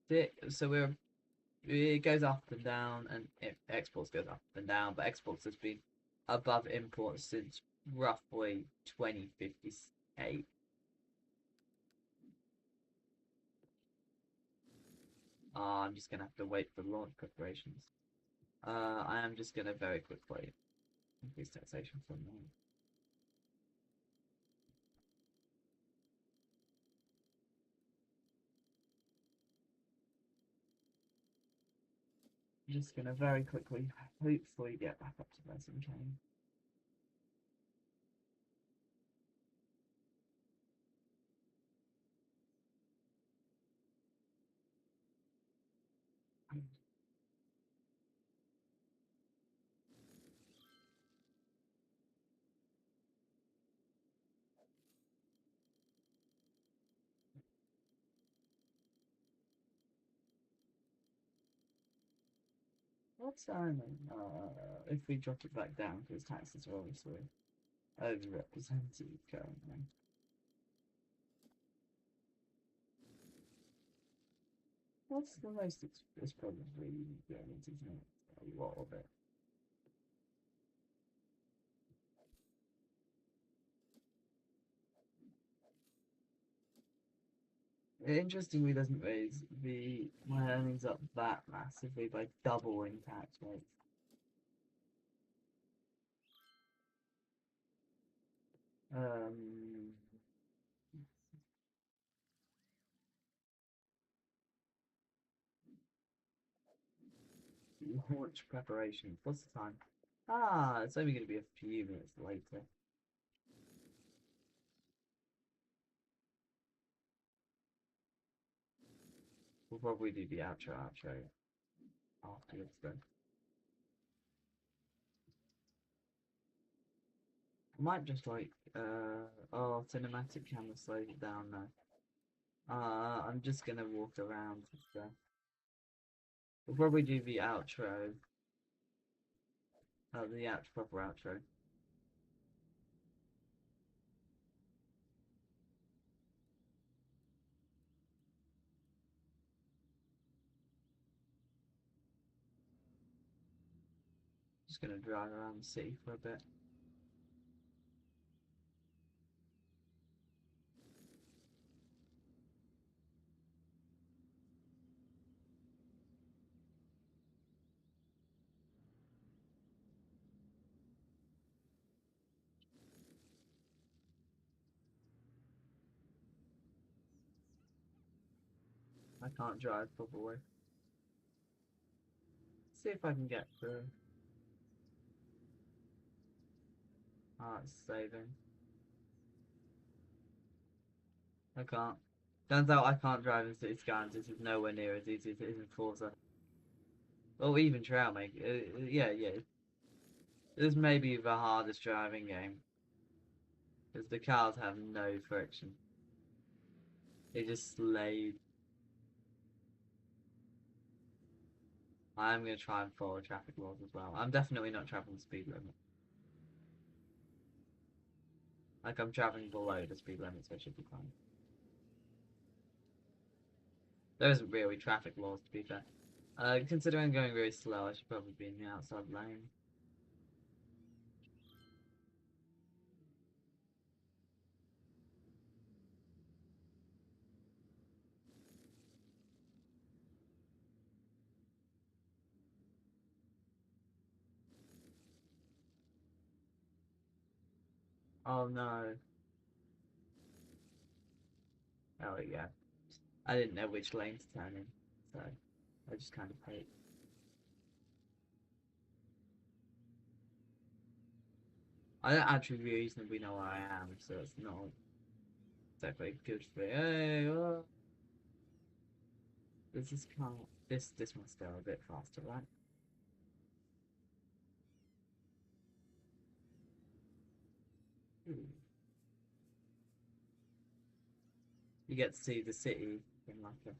So it goes up and down, and exports goes up and down, but exports has been above imports since roughly 2058. I'm just gonna have to wait for launch preparations. I am just gonna very quickly increase taxation from there. I'm just gonna very quickly, hopefully, get back up to Resin Cane. What's if we drop it back down, because taxes are obviously overrepresented currently. What's the most it's probably going to take a lot of it. It interestingly doesn't raise my earnings up that massively by doubling tax rates. Um, Launch preparations. What's the time? Ah, it's only going to be a few minutes later. We'll probably do the outro afterwards then. I might just like, oh, cinematic camera slows it down now. I'm just gonna walk around and stuff. We'll probably do the outro. The proper outro. Just gonna drive around the city for a bit. I can't drive properly. See if I can get through. Ah, it's saving. I can't. Turns out I can't drive in City Skylines. This is nowhere near as easy as it is in Forza. Or even Trail Make. Yeah. This may be the hardest driving game. Because the cars have no friction. They just slide. I'm going to try and follow traffic laws as well. I'm definitely not traveling the speed limit. Like, I'm traveling below the speed limit, so I should be fine. There isn't really traffic laws, to be fair. Considering going very slow, I should probably be in the outside lane. Oh no. Oh yeah. I didn't know which lane to turn in, so I just kind of hate. I don't actually reasonably know where I am, so it's not exactly good for me. Hey, oh. This can't. This must go a bit faster, right? Ooh. You get to see the city from like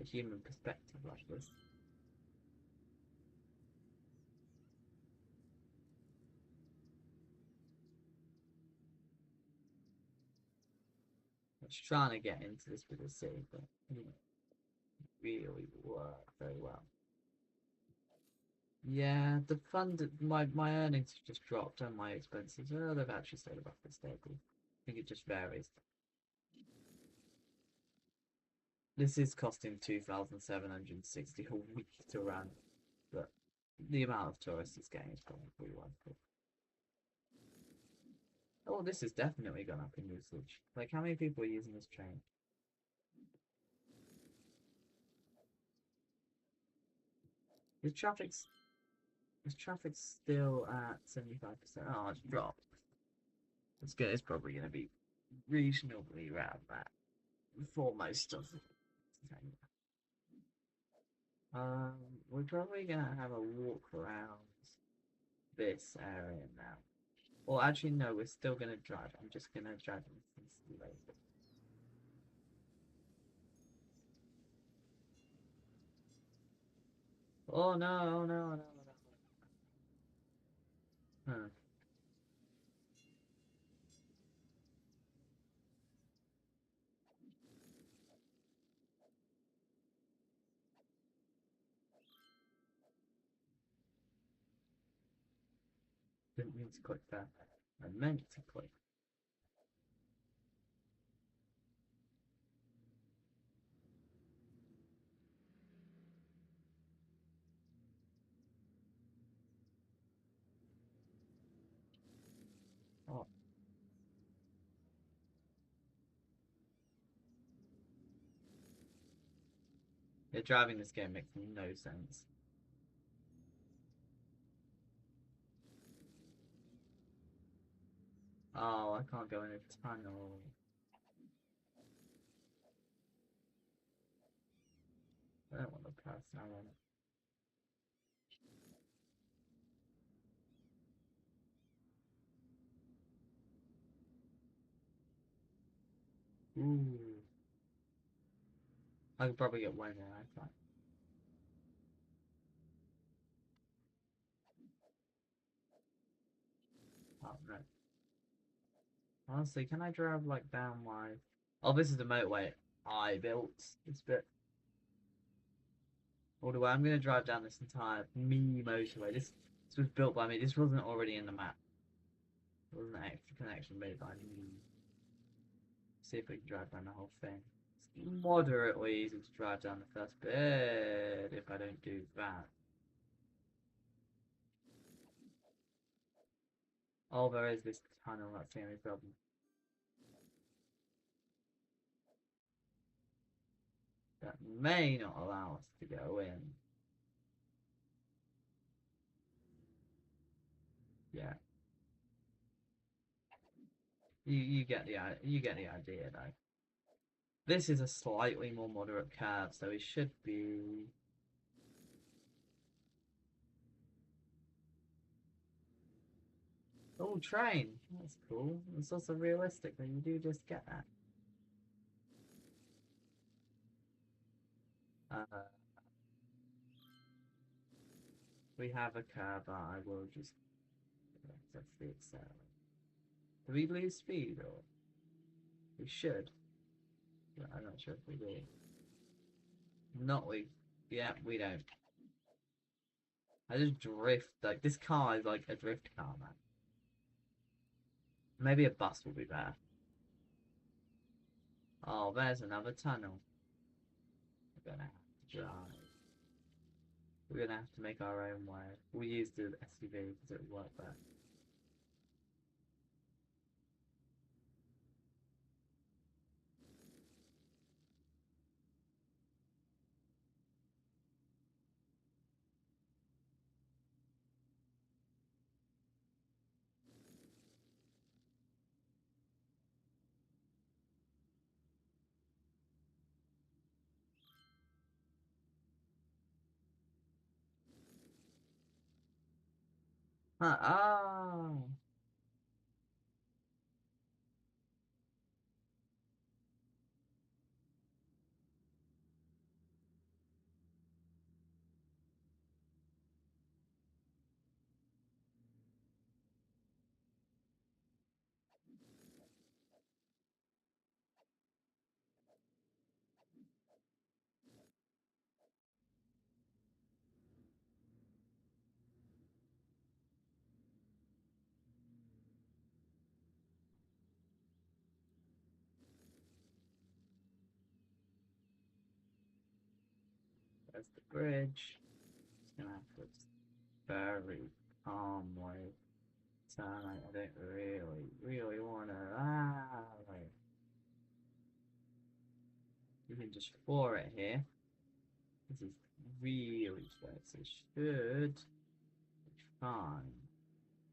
a human perspective like this. I was trying to get into this bit of the city, but it didn't really work very well. Yeah, the fund, my earnings have just dropped and my expenses, they've actually stayed about the stable. I think it just varies. This is costing 2,760 a week to run, but the amount of tourists it's getting is probably worth it. Oh, this has definitely gone up in usage. Like, how many people are using this train? The traffic's the traffic's still at 75%. Oh, it's dropped. It's good. It's probably going to be reasonably around that for most of it. Um, we're probably gonna have a walk around this area now. Well, actually, no, we're still gonna drive. I'm just gonna drive in later. Oh no, oh no, oh no, oh no. Huh. Didn't mean to click that. I meant to click. Oh, yeah, driving this game makes no sense. Oh, I can't go in a tunnel. I don't want to pass now on it. Ooh. I could probably get one there, I thought. Oh no. Honestly, can I drive like down my... Oh, this is the motorway I built. This bit. All the way, I'm gonna drive down this entire me motorway. This was built by me. This wasn't already in the map. It wasn't an extra connection made by me. See if we can drive down the whole thing. It's moderately easy to drive down the first bit if I don't do that. Oh, there is this tunnel, that's the only problem. That may not allow us to go in. Yeah. You get the idea though. This is a slightly more moderate curve, so we should be... Oh, train! That's cool. It's also realistic that you do just get that. We have a car, but I will just... That's the accelerate. Do we lose speed, or...? We should. But I'm not sure if we do. Not we. Yeah, we don't. I just drift. Like, this car is like a drift car, man. Maybe a bus will be better. Oh, there's another tunnel. We're gonna have to drive. We're gonna have to make our own way. We use the SUV because it would work better. Huh, oh! There's the bridge. Just gonna have to just very calmly turn. I don't really wanna. Like, you can just floor it here. This is really slow, so it should be fine.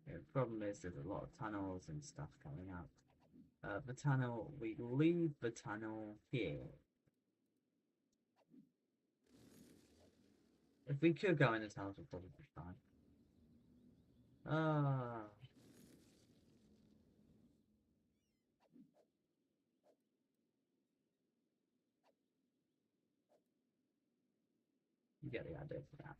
Yeah, the problem is there's a lot of tunnels and stuff coming up. The tunnel, we leave the tunnel here. If we could go in the tunnels, we'd probably be fine. Ah, you get the idea for that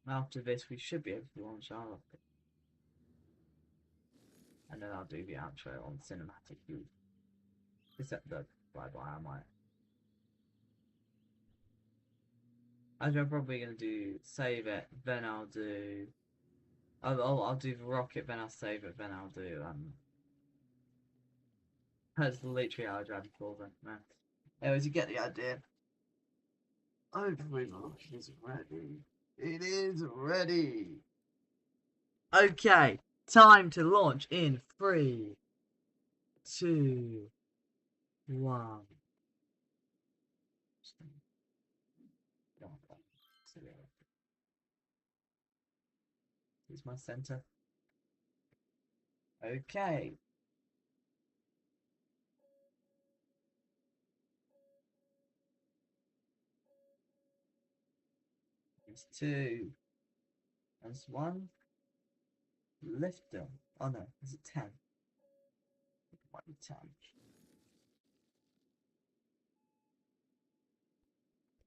though. After this, we should be able to launch our rocket. And then I'll do the outro on cinematic view. Except the bye-bye, I might. I'm probably going to do save it, then I'll do... I'll do the rocket, then I'll save it, then I'll do... That's literally how I drive before then, man. Anyways, you get the idea. Hopefully the rocket is ready. It is ready! Okay, time to launch in 3, 2, 1. Here's my center. Okay. There's two. There's one. Lifter. Oh no, is it 10? It might be 10.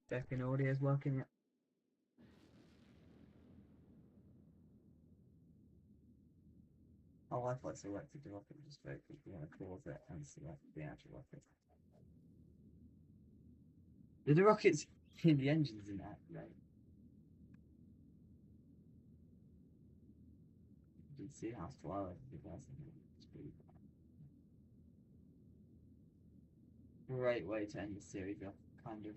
Checking audio is working. Oh, I thought selected the rocket just very quickly want to pause it and select the actual rocket. Did the rockets in the engines in that, right? You can see how slow it was. It's pretty great way to end the series off, kind of.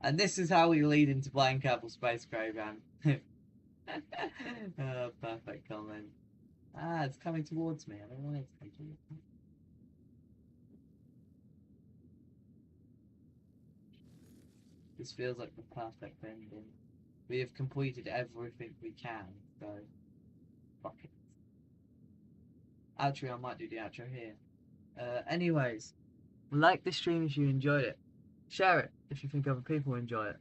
And this is how we lead into playing Kerbal Space Program. Perfect comment. Ah, it's coming towards me. I don't want it to come towards me. This feels like the perfect ending. We have completed everything we can, so fuck it. Outro, I might do the outro here. Anyways, like this stream if you enjoyed it. Share it if you think other people enjoy it.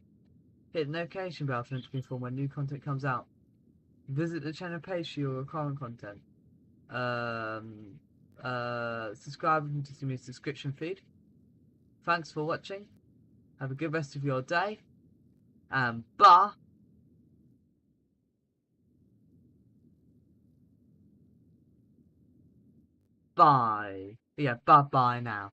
Hit the notification bell for to be informed when new content comes out. Visit the channel page for your current content. Subscribe to my subscription feed. Thanks for watching. Have a good rest of your day. And bye. Bye. Yeah, bye bye now.